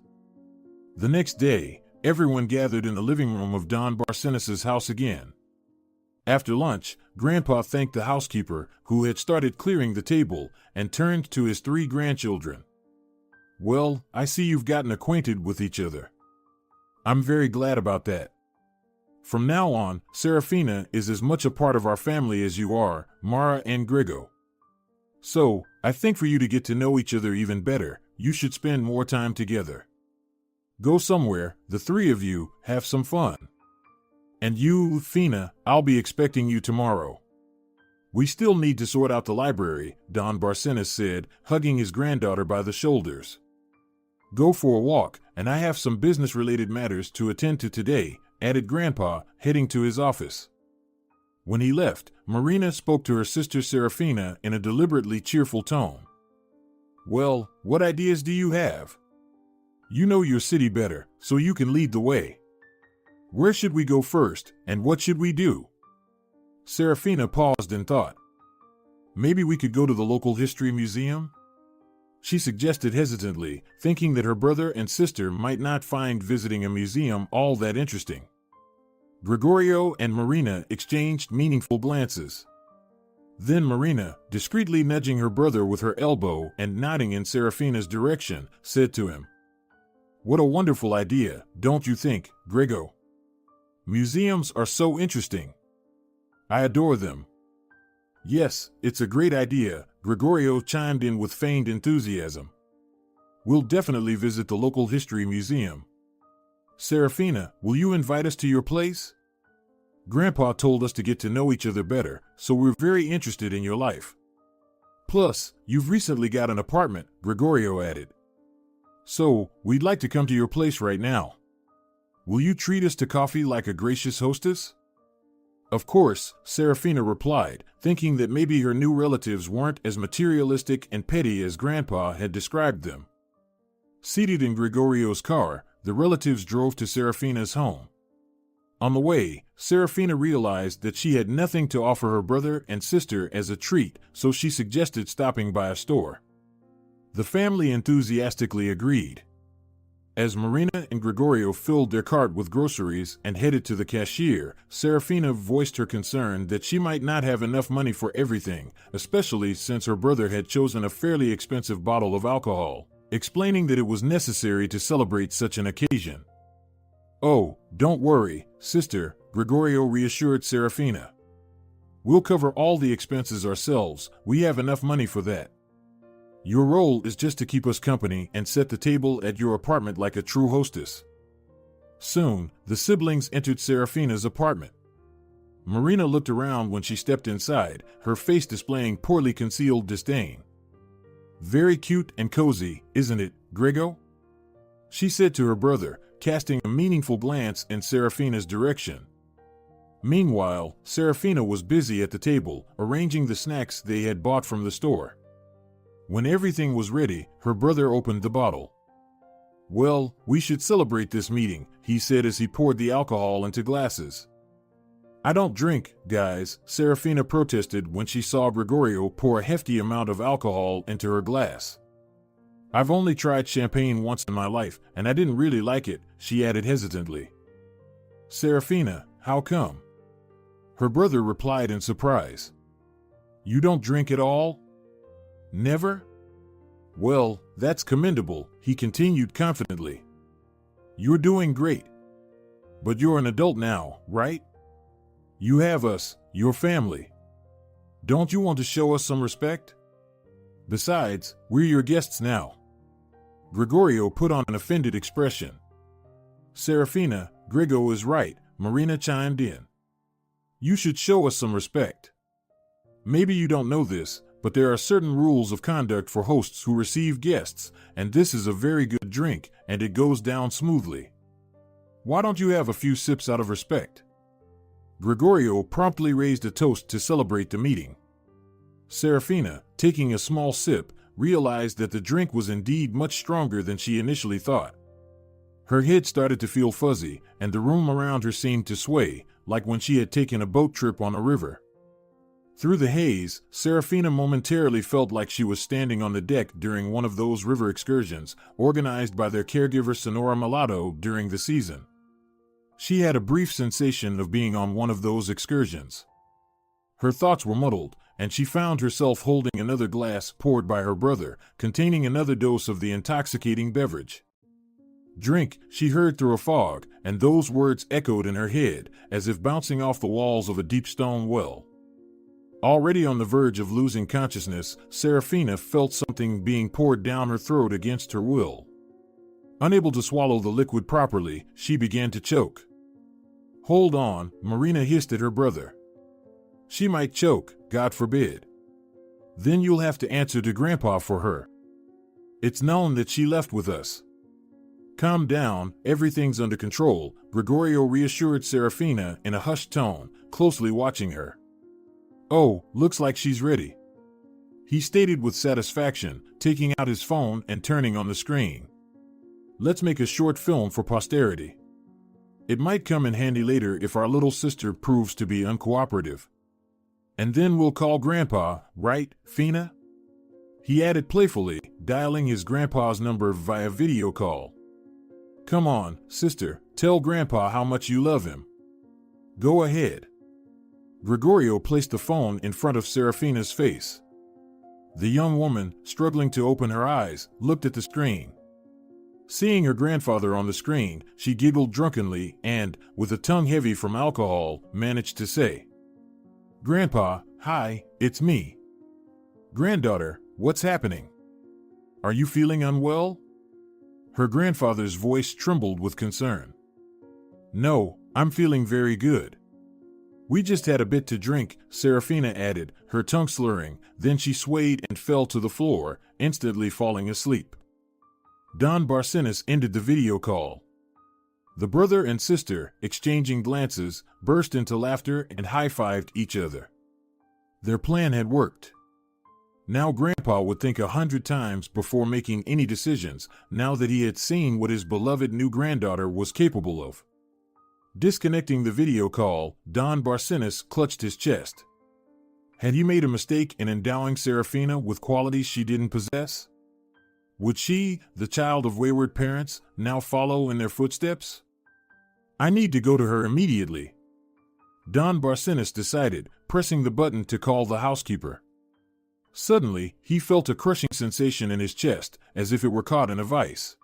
The next day, everyone gathered in the living room of Don Barcenas's house again. After lunch, Grandpa thanked the housekeeper, who had started clearing the table, and turned to his three grandchildren. "Well, I see you've gotten acquainted with each other. I'm very glad about that. From now on, Serafina is as much a part of our family as you are, Mara and Grego. So, I think for you to get to know each other even better, you should spend more time together. Go somewhere, the three of you, have some fun. And you, Fina, I'll be expecting you tomorrow." "We still need to sort out the library," Don Barcenas said, hugging his granddaughter by the shoulders. "Go for a walk, and I have some business-related matters to attend to today," added Grandpa, heading to his office. When he left, Marina spoke to her sister Serafina in a deliberately cheerful tone. "Well, what ideas do you have? You know your city better, so you can lead the way. Where should we go first, and what should we do?" Serafina paused and thought. "Maybe we could go to the local history museum?" she suggested hesitantly, thinking that her brother and sister might not find visiting a museum all that interesting. Gregorio and Marina exchanged meaningful glances. Then Marina, discreetly nudging her brother with her elbow and nodding in Serafina's direction, said to him, "What a wonderful idea, don't you think, Grego? Museums are so interesting. I adore them." "Yes, it's a great idea," Gregorio chimed in with feigned enthusiasm. "We'll definitely visit the local history museum. Serafina, will you invite us to your place? Grandpa told us to get to know each other better, so we're very interested in your life. Plus, you've recently got an apartment," Gregorio added. "So, we'd like to come to your place right now. Will you treat us to coffee like a gracious hostess?" Of course, Serafina replied, thinking that maybe her new relatives weren't as materialistic and petty as Grandpa had described them. Seated in Gregorio's car, the relatives drove to Serafina's home. On the way, Serafina realized that she had nothing to offer her brother and sister as a treat, so she suggested stopping by a store. The family enthusiastically agreed. As Marina and Gregorio filled their cart with groceries and headed to the cashier, Serafina voiced her concern that she might not have enough money for everything, especially since her brother had chosen a fairly expensive bottle of alcohol, explaining that it was necessary to celebrate such an occasion. "Oh, don't worry, sister," Gregorio reassured Serafina. "We'll cover all the expenses ourselves, we have enough money for that. Your role is just to keep us company and set the table at your apartment like a true hostess." Soon, the siblings entered Serafina's apartment. Marina looked around when she stepped inside, her face displaying poorly concealed disdain. "Very cute and cozy, isn't it, Grego?" she said to her brother, casting a meaningful glance in Serafina's direction. Meanwhile, Serafina was busy at the table, arranging the snacks they had bought from the store. When everything was ready, her brother opened the bottle. "Well, we should celebrate this meeting," he said as he poured the alcohol into glasses. "I don't drink, guys," Serafina protested when she saw Gregorio pour a hefty amount of alcohol into her glass. "I've only tried champagne once in my life, and I didn't really like it," she added hesitantly. "Serafina, how come?" Her brother replied in surprise. "You don't drink at all? Never? Well, that's commendable," he continued confidently. "You're doing great. But you're an adult now, right? You have us, your family. Don't you want to show us some respect? Besides, we're your guests now." Gregorio put on an offended expression. "Serafina, Grego is right," Marina chimed in. "You should show us some respect. Maybe you don't know this, but there are certain rules of conduct for hosts who receive guests, and this is a very good drink, and it goes down smoothly. Why don't you have a few sips out of respect?" Gregorio promptly raised a toast to celebrate the meeting. Serafina, taking a small sip, realized that the drink was indeed much stronger than she initially thought. Her head started to feel fuzzy, and the room around her seemed to sway, like when she had taken a boat trip on a river. Through the haze, Serafina momentarily felt like she was standing on the deck during one of those river excursions, organized by their caregiver Sonora Mulatto during the season. She had a brief sensation of being on one of those excursions. Her thoughts were muddled, and she found herself holding another glass poured by her brother, containing another dose of the intoxicating beverage. "Drink," she heard through a fog, and those words echoed in her head, as if bouncing off the walls of a deep stone well. Already on the verge of losing consciousness, Serafina felt something being poured down her throat against her will. Unable to swallow the liquid properly, she began to choke. "Hold on," Marina hissed at her brother. "She might choke, God forbid. Then you'll have to answer to Grandpa for her. It's known that she left with us." "Calm down, everything's under control," Gregorio reassured Serafina in a hushed tone, closely watching her. "Oh, looks like she's ready," he stated with satisfaction, taking out his phone and turning on the screen. "Let's make a short film for posterity. It might come in handy later if our little sister proves to be uncooperative. And then we'll call Grandpa, right, Fina?" he added playfully, dialing his grandpa's number via video call. "Come on, sister, tell Grandpa how much you love him. Go ahead." Gregorio placed the phone in front of Serafina's face. The young woman, struggling to open her eyes, looked at the screen. Seeing her grandfather on the screen, she giggled drunkenly and, with a tongue heavy from alcohol, managed to say, "Grandpa, hi, it's me. Granddaughter, what's happening? Are you feeling unwell?" Her grandfather's voice trembled with concern. "No, I'm feeling very good. We just had a bit to drink," Serafina added, her tongue slurring, then she swayed and fell to the floor, instantly falling asleep. Don Barcenas ended the video call. The brother and sister, exchanging glances, burst into laughter and high-fived each other. Their plan had worked. Now Grandpa would think 100 times before making any decisions, now that he had seen what his beloved new granddaughter was capable of. Disconnecting the video call, Don Barcenas clutched his chest. Had he made a mistake in endowing Serafina with qualities she didn't possess? Would she, the child of wayward parents, now follow in their footsteps? I need to go to her immediately, Don Barcenas decided, pressing the button to call the housekeeper. Suddenly, he felt a crushing sensation in his chest, as if it were caught in a vice.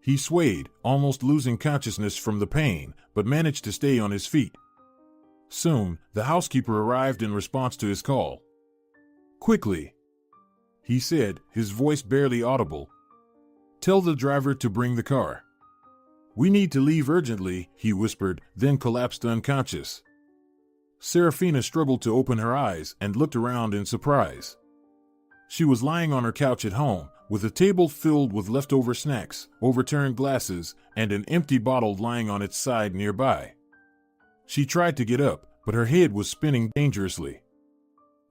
He swayed, almost losing consciousness from the pain, but managed to stay on his feet. Soon, the housekeeper arrived in response to his call. "Quickly," he said, his voice barely audible. "Tell the driver to bring the car." "We need to leave urgently," he whispered, then collapsed unconscious. Serafina struggled to open her eyes and looked around in surprise. She was lying on her couch at home, with a table filled with leftover snacks, overturned glasses, and an empty bottle lying on its side nearby. She tried to get up, but her head was spinning dangerously.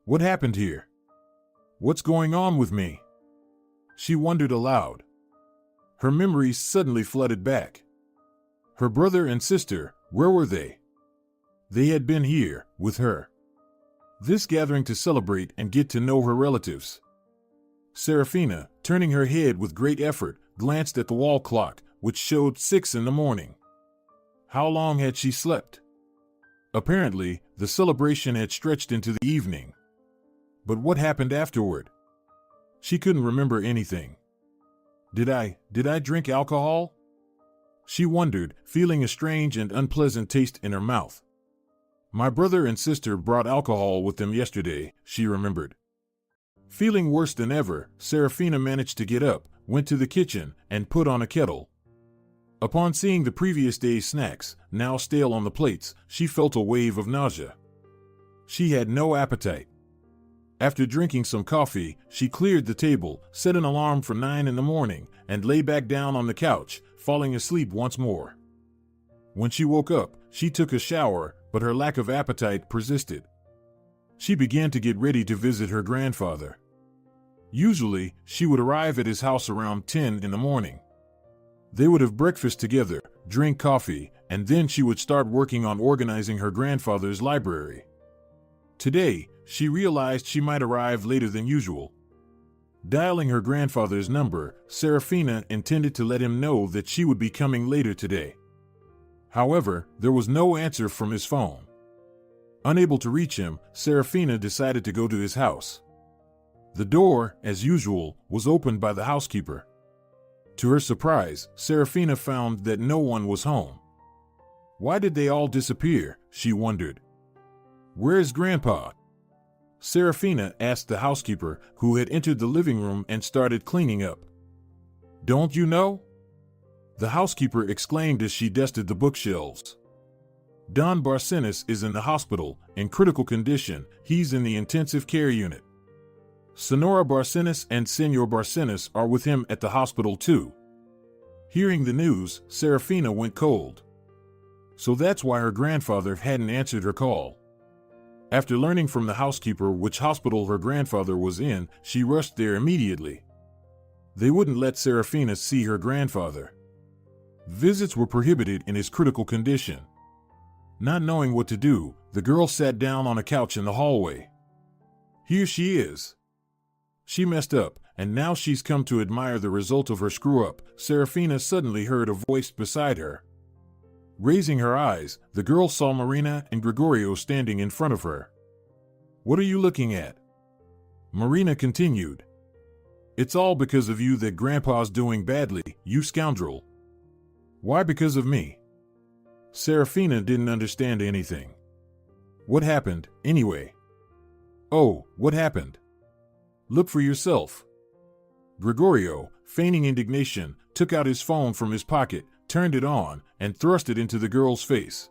What happened here? What's going on with me? She wondered aloud. Her memories suddenly flooded back. Her brother and sister, where were they? They had been here, with her. This gathering to celebrate and get to know her relatives. Serafina, turning her head with great effort, glanced at the wall clock, which showed 6 in the morning. How long had she slept? Apparently, the celebration had stretched into the evening. But what happened afterward? She couldn't remember anything. Did I drink alcohol? She wondered, feeling a strange and unpleasant taste in her mouth. My brother and sister brought alcohol with them yesterday, she remembered. Feeling worse than ever, Serafina managed to get up, went to the kitchen, and put on a kettle. Upon seeing the previous day's snacks, now stale on the plates, she felt a wave of nausea. She had no appetite. After drinking some coffee, she cleared the table, set an alarm for 9 in the morning, and lay back down on the couch, falling asleep once more. When she woke up, she took a shower, but her lack of appetite persisted. She began to get ready to visit her grandfather. Usually, she would arrive at his house around 10 in the morning. They would have breakfast together, drink coffee, and then she would start working on organizing her grandfather's library. Today, she realized she might arrive later than usual. Dialing her grandfather's number, Serafina intended to let him know that she would be coming later today. However, there was no answer from his phone. Unable to reach him, Serafina decided to go to his house. The door, as usual, was opened by the housekeeper. To her surprise, Serafina found that no one was home. Why did they all disappear? She wondered. Where's Grandpa? Serafina asked the housekeeper, who had entered the living room and started cleaning up. Don't you know? The housekeeper exclaimed as she dusted the bookshelves. Don Barcenas is in the hospital, in critical condition. He's in the intensive care unit. Senora Barcenas and Senor Barcenas are with him at the hospital too. Hearing the news, Serafina went cold. So that's why her grandfather hadn't answered her call. After learning from the housekeeper which hospital her grandfather was in, she rushed there immediately. They wouldn't let Serafina see her grandfather. Visits were prohibited in his critical condition. Not knowing what to do, the girl sat down on a couch in the hallway. Here she is. She messed up, and now she's come to admire the result of her screw-up. Serafina suddenly heard a voice beside her. Raising her eyes, the girl saw Marina and Gregorio standing in front of her. What are you looking at? Marina continued. It's all because of you that Grandpa's doing badly, you scoundrel. Why because of me? Serafina didn't understand anything. What happened, anyway? Oh, what happened? Look for yourself. Gregorio, feigning indignation, took out his phone from his pocket, turned it on, and thrust it into the girl's face.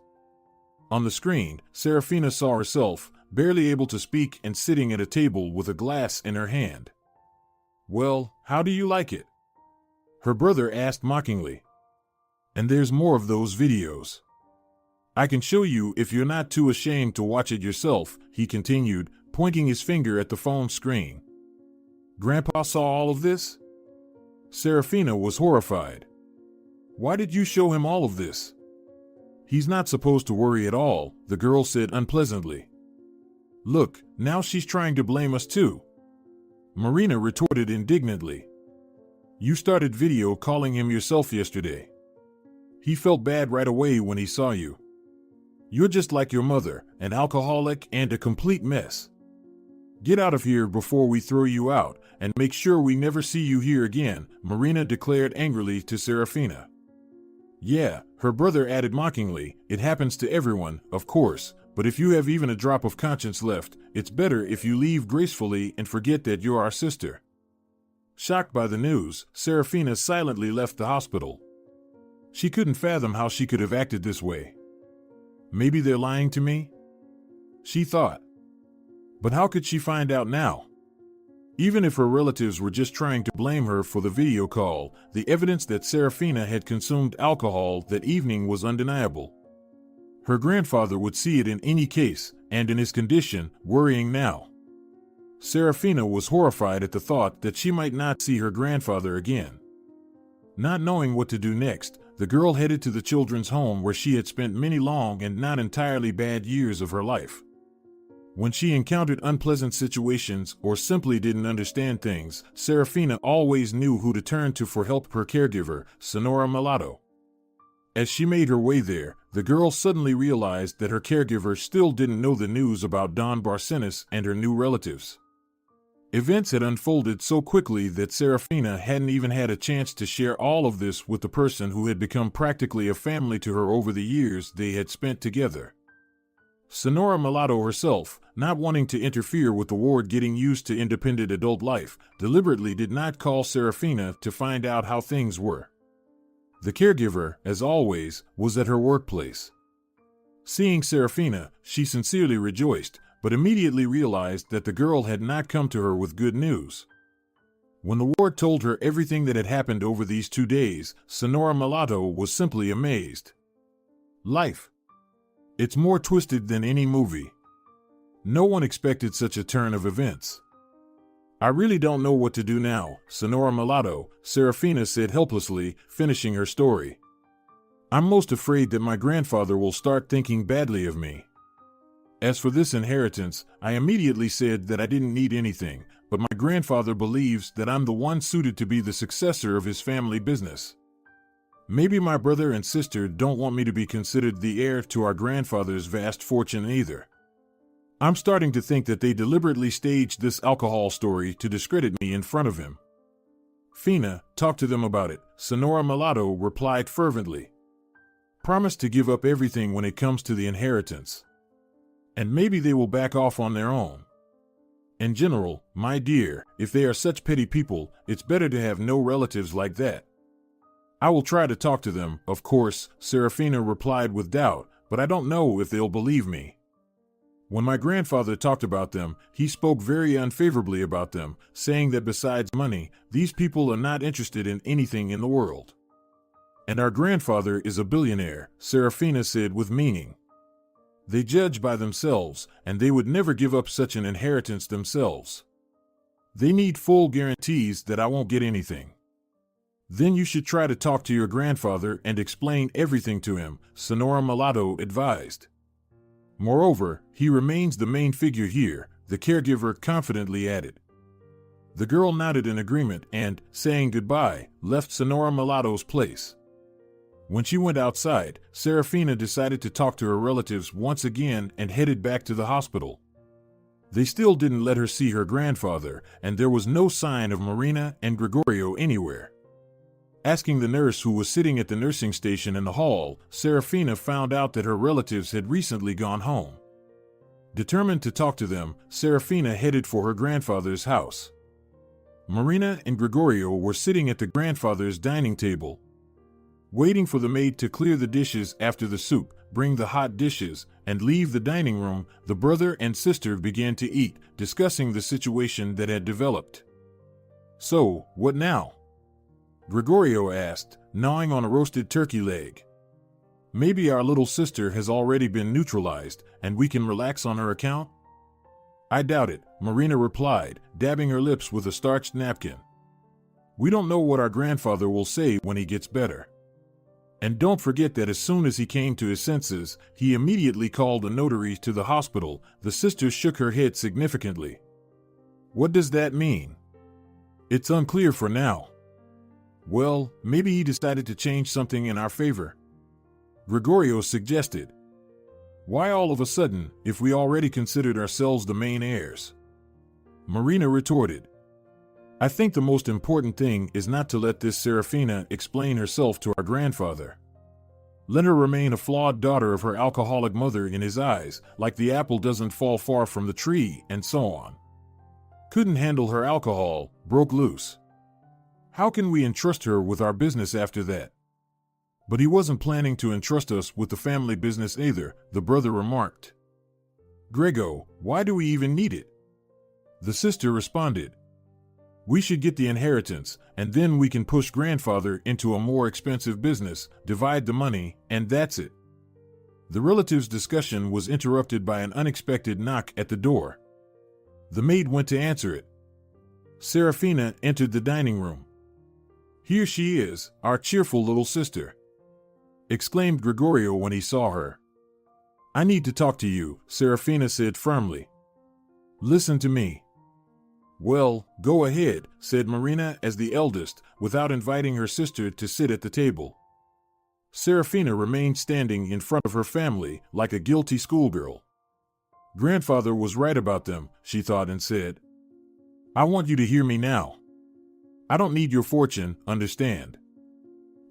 On the screen, Serafina saw herself, barely able to speak and sitting at a table with a glass in her hand. Well, how do you like it? Her brother asked mockingly. And there's more of those videos. I can show you if you're not too ashamed to watch it yourself, he continued, pointing his finger at the phone screen. Grandpa saw all of this? Serafina was horrified. Why did you show him all of this? He's not supposed to worry at all, the girl said unpleasantly. Look, now she's trying to blame us too. Marina retorted indignantly. You started video calling him yourself yesterday. He felt bad right away when he saw you. You're just like your mother, an alcoholic and a complete mess. Get out of here before we throw you out, and make sure we never see you here again, Marina declared angrily to Serafina. Yeah, her brother added mockingly, it happens to everyone, of course, but if you have even a drop of conscience left, it's better if you leave gracefully and forget that you're our sister. Shocked by the news, Serafina silently left the hospital. She couldn't fathom how she could have acted this way. Maybe they're lying to me? She thought. But how could she find out now? Even if her relatives were just trying to blame her for the video call, the evidence that Serafina had consumed alcohol that evening was undeniable. Her grandfather would see it in any case, and in his condition, worrying now. Serafina was horrified at the thought that she might not see her grandfather again. Not knowing what to do next, the girl headed to the children's home where she had spent many long and not entirely bad years of her life. When she encountered unpleasant situations or simply didn't understand things, Serafina always knew who to turn to for help. Her caregiver, Sonora Mulatto. As she made her way there, the girl suddenly realized that her caregiver still didn't know the news about Don Barcenas and her new relatives. Events had unfolded so quickly that Serafina hadn't even had a chance to share all of this with the person who had become practically a family to her over the years they had spent together. Sonora Mulatto herself, not wanting to interfere with the ward getting used to independent adult life, deliberately did not call Serafina to find out how things were. The caregiver, as always, was at her workplace. Seeing Serafina, she sincerely rejoiced, but immediately realized that the girl had not come to her with good news. When the ward told her everything that had happened over these 2 days, Sonora Mulatto was simply amazed. Life. It's more twisted than any movie. No one expected such a turn of events. I really don't know what to do now, Sonora Mulatto, Serafina said helplessly, finishing her story. I'm most afraid that my grandfather will start thinking badly of me. As for this inheritance, I immediately said that I didn't need anything, but my grandfather believes that I'm the one suited to be the successor of his family business. Maybe my brother and sister don't want me to be considered the heir to our grandfather's vast fortune either. I'm starting to think that they deliberately staged this alcohol story to discredit me in front of him. Fina, talk to them about it, Sonora Mulatto replied fervently. Promise to give up everything when it comes to the inheritance. And maybe they will back off on their own. In general, my dear, if they are such petty people, it's better to have no relatives like that. I will try to talk to them, of course, Serafina replied with doubt, but I don't know if they'll believe me. When my grandfather talked about them, he spoke very unfavorably about them, saying that besides money, these people are not interested in anything in the world. And our grandfather is a billionaire, Serafina said with meaning. They judge by themselves, and they would never give up such an inheritance themselves. They need full guarantees that I won't get anything. Then you should try to talk to your grandfather and explain everything to him, Sonora Mulatto advised. Moreover, he remains the main figure here, the caregiver confidently added. The girl nodded in agreement and, saying goodbye, left Sonora Mulatto's place. When she went outside, Serafina decided to talk to her relatives once again and headed back to the hospital. They still didn't let her see her grandfather, and there was no sign of Marina and Gregorio anywhere. Asking the nurse who was sitting at the nursing station in the hall, Serafina found out that her relatives had recently gone home. Determined to talk to them, Serafina headed for her grandfather's house. Marina and Gregorio were sitting at the grandfather's dining table, waiting for the maid to clear the dishes after the soup, bring the hot dishes, and leave the dining room. The brother and sister began to eat, discussing the situation that had developed. So, what now? Gregorio asked, gnawing on a roasted turkey leg. Maybe our little sister has already been neutralized, and we can relax on her account? I doubt it, Marina replied, dabbing her lips with a starched napkin. We don't know what our grandfather will say when he gets better. And don't forget that as soon as he came to his senses, he immediately called a notary to the hospital. The sister shook her head significantly. What does that mean? It's unclear for now. Well, maybe he decided to change something in our favor. Gregorio suggested. Why all of a sudden, if we already considered ourselves the main heirs? Marina retorted. I think the most important thing is not to let this Serafina explain herself to our grandfather. Let her remain a flawed daughter of her alcoholic mother in his eyes, like the apple doesn't fall far from the tree, and so on. Couldn't handle her alcohol, broke loose. How can we entrust her with our business after that? But he wasn't planning to entrust us with the family business either, the brother remarked. Grego, why do we even need it? The sister responded. We should get the inheritance, and then we can push grandfather into a more expensive business, divide the money, and that's it. The relatives' discussion was interrupted by an unexpected knock at the door. The maid went to answer it. Serafina entered the dining room. Here she is, our cheerful little sister, exclaimed Gregorio when he saw her. I need to talk to you, Serafina said firmly. Listen to me. Well, go ahead, said Marina as the eldest, without inviting her sister to sit at the table. Serafina remained standing in front of her family like a guilty schoolgirl. Grandfather was right about them, she thought, and said, I want you to hear me now. I don't need your fortune, understand?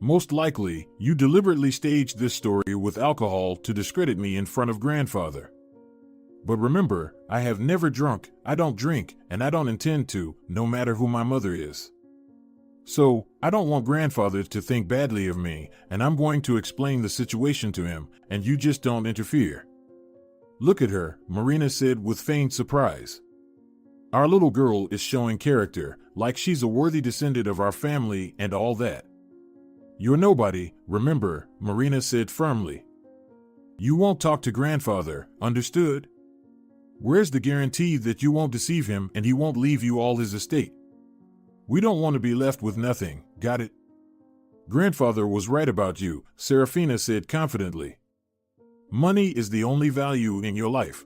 Most likely, you deliberately staged this story with alcohol to discredit me in front of grandfather. But remember, I have never drunk, I don't drink, and I don't intend to, no matter who my mother is. So, I don't want grandfather to think badly of me, and I'm going to explain the situation to him, and you just don't interfere. Look at her, Marina said with feigned surprise. Our little girl is showing character, like she's a worthy descendant of our family and all that. You're nobody, remember, Marina said firmly. You won't talk to grandfather, understood? Where's the guarantee that you won't deceive him and he won't leave you all his estate? We don't want to be left with nothing, got it? Grandfather was right about you, Serafina said confidently. Money is the only value in your life.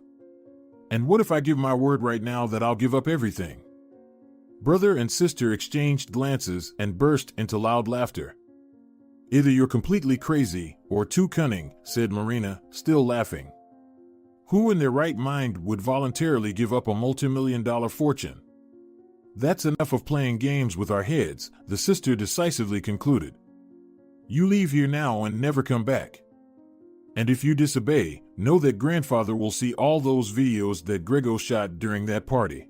And what if I give my word right now that I'll give up everything? Brother and sister exchanged glances and burst into loud laughter. Either you're completely crazy or too cunning, said Marina, still laughing. Who in their right mind would voluntarily give up a multi-million-dollar fortune? That's enough of playing games with our heads, the sister decisively concluded. You leave here now and never come back. And if you disobey, know that grandfather will see all those videos that Grego shot during that party.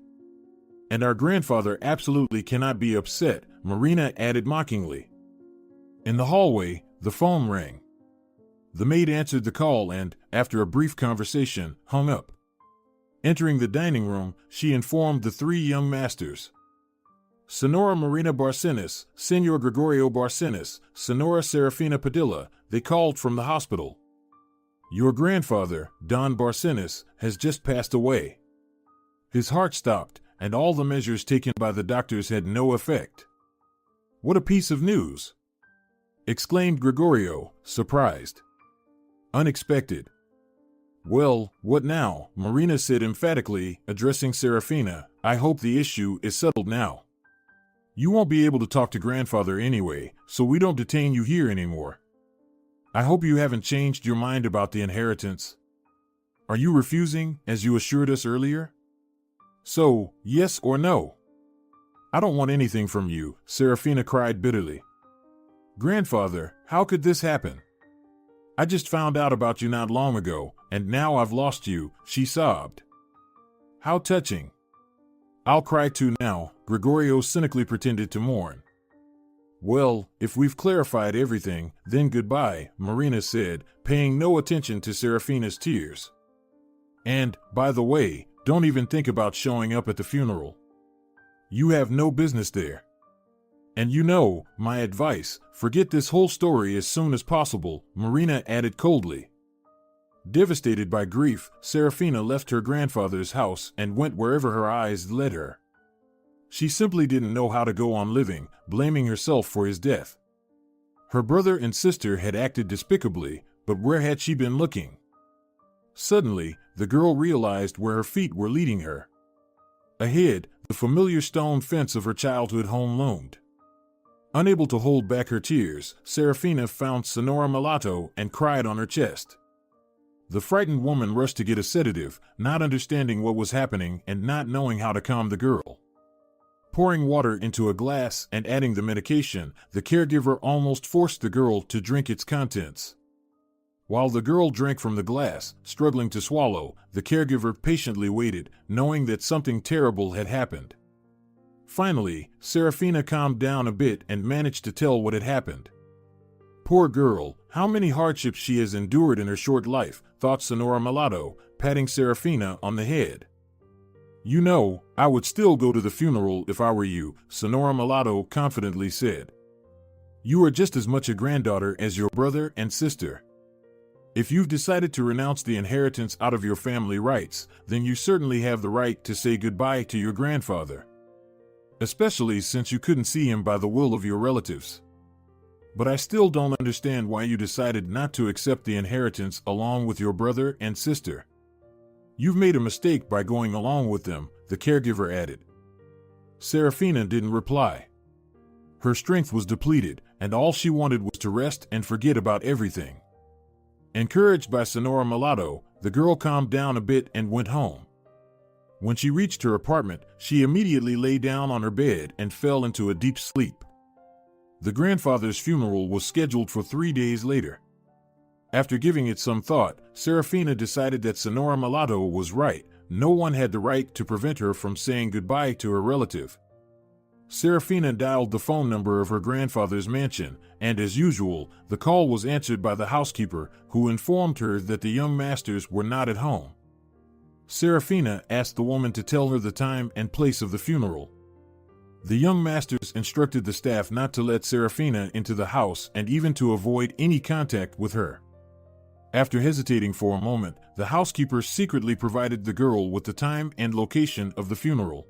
And our grandfather absolutely cannot be upset, Marina added mockingly. In the hallway, the phone rang. The maid answered the call and, after a brief conversation, hung up. Entering the dining room, she informed the three young masters. Senora Marina Barcenas, Senor Gregorio Barcenas, Senora Serafina Padilla, they called from the hospital. Your grandfather, Don Barcenas, has just passed away. His heart stopped, and all the measures taken by the doctors had no effect. What a piece of news! Exclaimed Gregorio, surprised. Unexpected. Well, what now? Marina said emphatically, addressing Serafina. I hope the issue is settled now. You won't be able to talk to grandfather anyway, so we don't detain you here anymore. I hope you haven't changed your mind about the inheritance. Are you refusing, as you assured us earlier? So, yes or no? I don't want anything from you, Serafina cried bitterly. Grandfather, how could this happen? I just found out about you not long ago, and now I've lost you, she sobbed. How touching. I'll cry too now, Gregorio cynically pretended to mourn. Well, if we've clarified everything, then goodbye, Marina said, paying no attention to Serafina's tears. And, by the way, don't even think about showing up at the funeral. You have no business there. And you know, my advice, forget this whole story as soon as possible, Marina added coldly. Devastated by grief, Serafina left her grandfather's house and went wherever her eyes led her. She simply didn't know how to go on living, blaming herself for his death. Her brother and sister had acted despicably, but where had she been looking? Suddenly, the girl realized where her feet were leading her. Ahead, the familiar stone fence of her childhood home loomed. Unable to hold back her tears, Serafina found Sonora Mulatto and cried on her chest. The frightened woman rushed to get a sedative, not understanding what was happening and not knowing how to calm the girl. Pouring water into a glass and adding the medication, the caregiver almost forced the girl to drink its contents. While the girl drank from the glass, struggling to swallow, the caregiver patiently waited, knowing that something terrible had happened. Finally, Serafina calmed down a bit and managed to tell what had happened. Poor girl, how many hardships she has endured in her short life, thought Sonora Mulatto, patting Serafina on the head. You know, I would still go to the funeral if I were you, Sonora Mulatto confidently said. You are just as much a granddaughter as your brother and sister. If you've decided to renounce the inheritance out of your family rights, then you certainly have the right to say goodbye to your grandfather. Especially since you couldn't see him by the will of your relatives. But I still don't understand why you decided not to accept the inheritance along with your brother and sister. You've made a mistake by going along with them, the caregiver added. Serafina didn't reply. Her strength was depleted, and all she wanted was to rest and forget about everything. Encouraged by Sonora Mulatto, the girl calmed down a bit and went home. When she reached her apartment, she immediately lay down on her bed and fell into a deep sleep. The grandfather's funeral was scheduled for 3 days later. After giving it some thought, Serafina decided that Sonora Mulatto was right. No one had the right to prevent her from saying goodbye to her relative. Serafina dialed the phone number of her grandfather's mansion, and as usual, the call was answered by the housekeeper, who informed her that the young masters were not at home. Serafina asked the woman to tell her the time and place of the funeral. The young masters instructed the staff not to let Serafina into the house and even to avoid any contact with her. After hesitating for a moment, the housekeeper secretly provided the girl with the time and location of the funeral.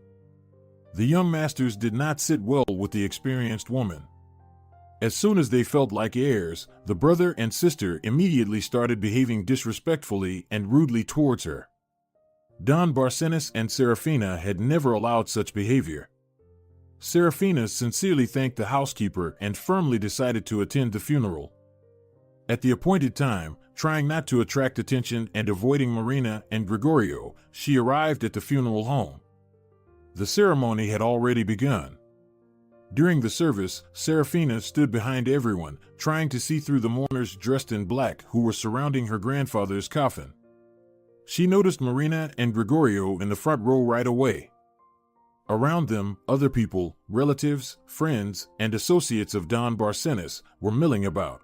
The young masters did not sit well with the experienced woman. As soon as they felt like heirs, the brother and sister immediately started behaving disrespectfully and rudely towards her. Don Barcenas and Serafina had never allowed such behavior. Serafina sincerely thanked the housekeeper and firmly decided to attend the funeral. At the appointed time, trying not to attract attention and avoiding Marina and Gregorio, she arrived at the funeral home. The ceremony had already begun. During the service, Serafina stood behind everyone, trying to see through the mourners dressed in black who were surrounding her grandfather's coffin. She noticed Marina and Gregorio in the front row right away. Around them, other people, relatives, friends, and associates of Don Barcenas were milling about.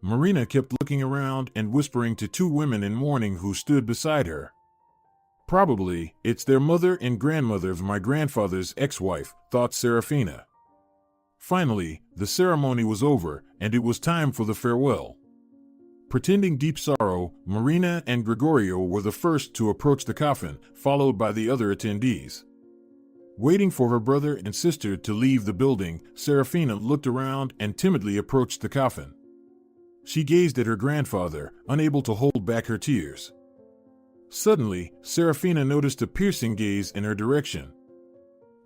Marina kept looking around and whispering to 2 women in mourning who stood beside her. Probably, it's their mother and grandmother of my grandfather's ex-wife, thought Serafina. Finally, the ceremony was over, and it was time for the farewell. Pretending deep sorrow, Marina and Gregorio were the first to approach the coffin, followed by the other attendees. Waiting for her brother and sister to leave the building, Serafina looked around and timidly approached the coffin. She gazed at her grandfather, unable to hold back her tears. Suddenly, Serafina noticed a piercing gaze in her direction.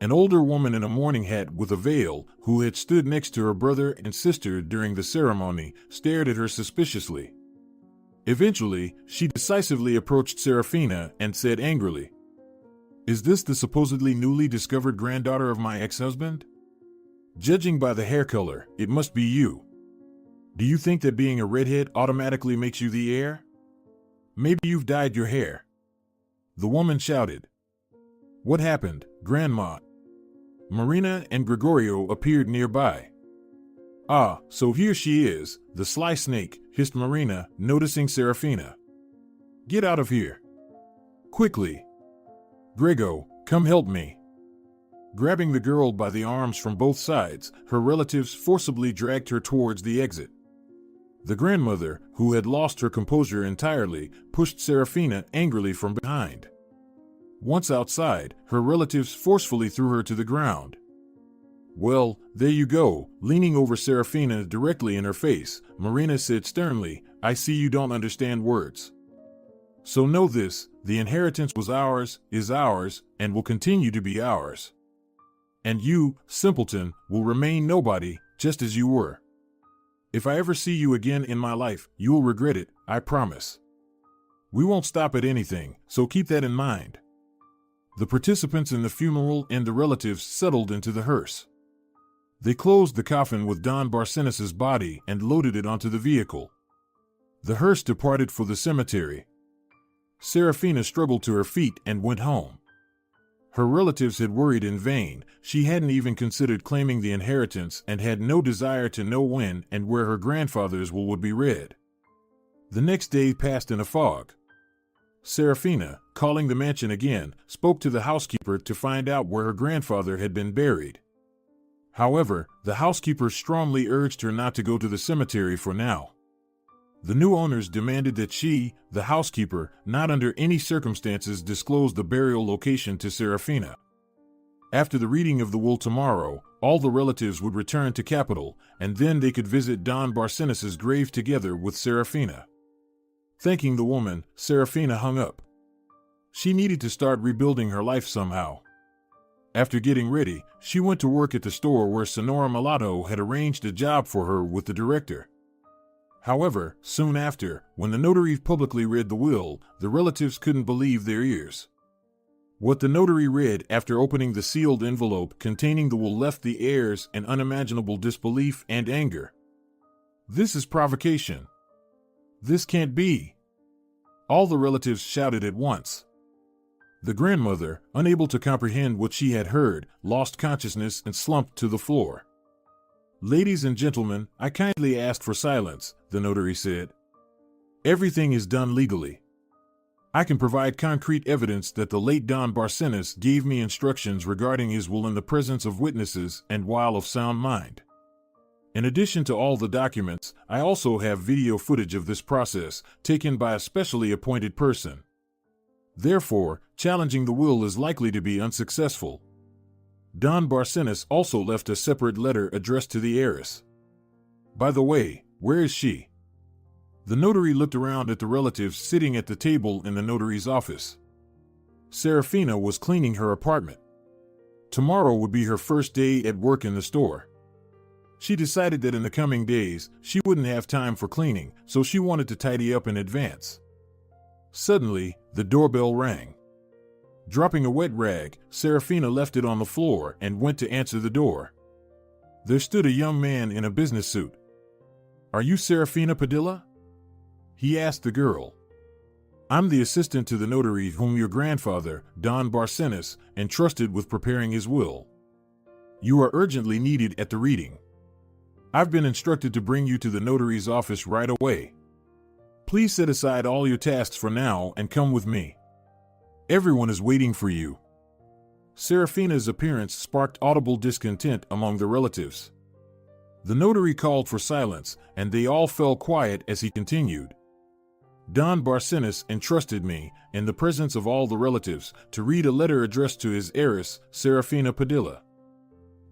An older woman in a mourning hat with a veil, who had stood next to her brother and sister during the ceremony, stared at her suspiciously. Eventually, she decisively approached Serafina and said angrily, "Is this the supposedly newly discovered granddaughter of my ex-husband? Judging by the hair color, it must be you. Do you think that being a redhead automatically makes you the heir? Maybe you've dyed your hair." The woman shouted. "What happened, Grandma?" Marina and Gregorio appeared nearby. "Ah, so here she is, the sly snake," hissed Marina, noticing Serafina. "Get out of here. Quickly. Grego, come help me." Grabbing the girl by the arms from both sides, her relatives forcibly dragged her towards the exit. The grandmother, who had lost her composure entirely, pushed Serafina angrily from behind. Once outside, her relatives forcefully threw her to the ground. "Well, there you go," leaning over Serafina directly in her face, Marina said sternly, "I see you don't understand words. So know this, the inheritance was ours, is ours, and will continue to be ours. And you, simpleton, will remain nobody, just as you were. If I ever see you again in my life, you will regret it, I promise. We won't stop at anything, so keep that in mind." The participants in the funeral and the relatives settled into the hearse. They closed the coffin with Don Barcenas' body and loaded it onto the vehicle. The hearse departed for the cemetery. Serafina struggled to her feet and went home. Her relatives had worried in vain. She hadn't even considered claiming the inheritance and had no desire to know when and where her grandfather's will would be read. The next day passed in a fog. Serafina, calling the mansion again, spoke to the housekeeper to find out where her grandfather had been buried. However, the housekeeper strongly urged her not to go to the cemetery for now. The new owners demanded that she, the housekeeper, not under any circumstances disclose the burial location to Serafina. After the reading of the will tomorrow, all the relatives would return to capital, and then they could visit Don Barcenas' grave together with Serafina. Thanking the woman, Serafina hung up. She needed to start rebuilding her life somehow. After getting ready, she went to work at the store where Sonora Mulatto had arranged a job for her with the director. However, soon after, when the notary publicly read the will, the relatives couldn't believe their ears. What the notary read after opening the sealed envelope containing the will left the heirs in unimaginable disbelief and anger. "This is provocation. This can't be!" All the relatives shouted at once. The grandmother, unable to comprehend what she had heard, lost consciousness and slumped to the floor. "Ladies and gentlemen, I kindly asked for silence," the notary said. "Everything is done legally. I can provide concrete evidence that the late Don Barcenas gave me instructions regarding his will in the presence of witnesses and while of sound mind. In addition to all the documents, I also have video footage of this process, taken by a specially appointed person. Therefore, challenging the will is likely to be unsuccessful." Don Barcenas also left a separate letter addressed to the heiress. "By the way, where is she?" The notary looked around at the relatives sitting at the table in the notary's office. Serafina was cleaning her apartment. Tomorrow would be her first day at work in the store. She decided that in the coming days, she wouldn't have time for cleaning, so she wanted to tidy up in advance. Suddenly, the doorbell rang. Dropping a wet rag, Serafina left it on the floor and went to answer the door. There stood a young man in a business suit. "Are you Serafina Padilla?" he asked the girl. "I'm the assistant to the notary whom your grandfather, Don Barcenas, entrusted with preparing his will. You are urgently needed at the reading. I've been instructed to bring you to the notary's office right away. Please set aside all your tasks for now and come with me. Everyone is waiting for you." Serafina's appearance sparked audible discontent among the relatives. The notary called for silence, and they all fell quiet as he continued. "Don Barcenas entrusted me, in the presence of all the relatives, to read a letter addressed to his heiress, Serafina Padilla.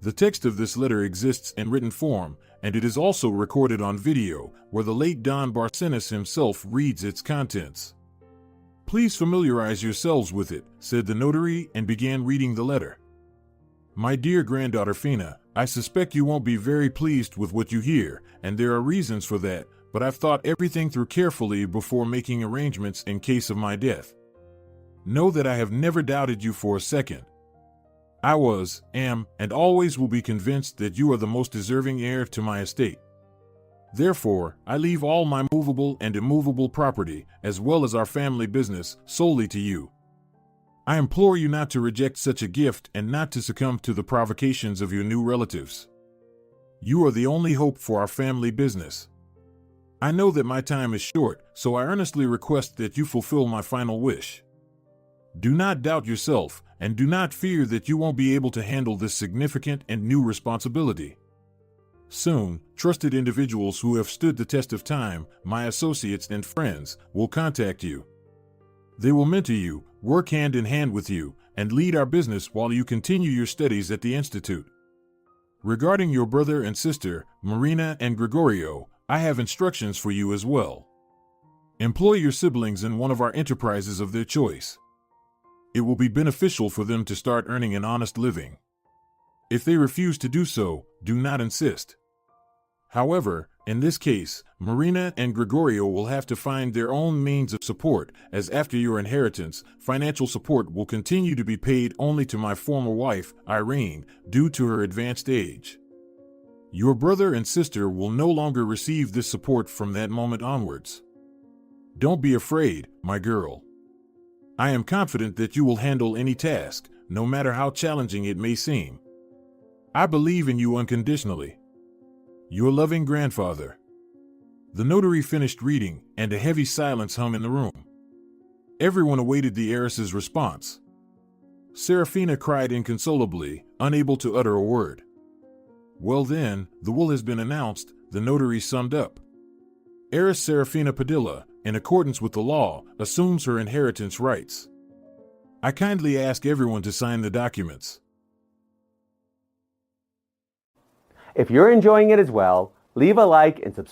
The text of this letter exists in written form, and it is also recorded on video, where the late Don Barcenas himself reads its contents. Please familiarize yourselves with it," said the notary, and began reading the letter. "My dear granddaughter Fina, I suspect you won't be very pleased with what you hear, and there are reasons for that, but I've thought everything through carefully before making arrangements in case of my death. Know that I have never doubted you for a second. I was, am, and always will be convinced that you are the most deserving heir to my estate. Therefore, I leave all my movable and immovable property, as well as our family business, solely to you. I implore you not to reject such a gift and not to succumb to the provocations of your new relatives. You are the only hope for our family business. I know that my time is short, so I earnestly request that you fulfill my final wish. Do not doubt yourself, and do not fear that you won't be able to handle this significant and new responsibility. Soon, trusted individuals who have stood the test of time, my associates and friends, will contact you. They will mentor you, work hand in hand with you, and lead our business while you continue your studies at the Institute. Regarding your brother and sister, Marina and Gregorio, I have instructions for you as well. Employ your siblings in one of our enterprises of their choice. It will be beneficial for them to start earning an honest living. If they refuse to do so, do not insist. However, in this case, Marina and Gregorio will have to find their own means of support, as after your inheritance, financial support will continue to be paid only to my former wife, Irene, due to her advanced age. Your brother and sister will no longer receive this support from that moment onwards. Don't be afraid, my girl. I am confident that you will handle any task, no matter how challenging it may seem. I believe in you unconditionally. Your loving grandfather. The notary finished reading, and a heavy silence hung in the room. Everyone awaited the heiress's response. Serafina cried inconsolably, unable to utter a word. Well then, the will has been announced, the notary summed up. Heiress Serafina Padilla, in accordance with the law, assumes her inheritance rights. I kindly ask everyone to sign the documents. If you're enjoying it as well, leave a like and subscribe.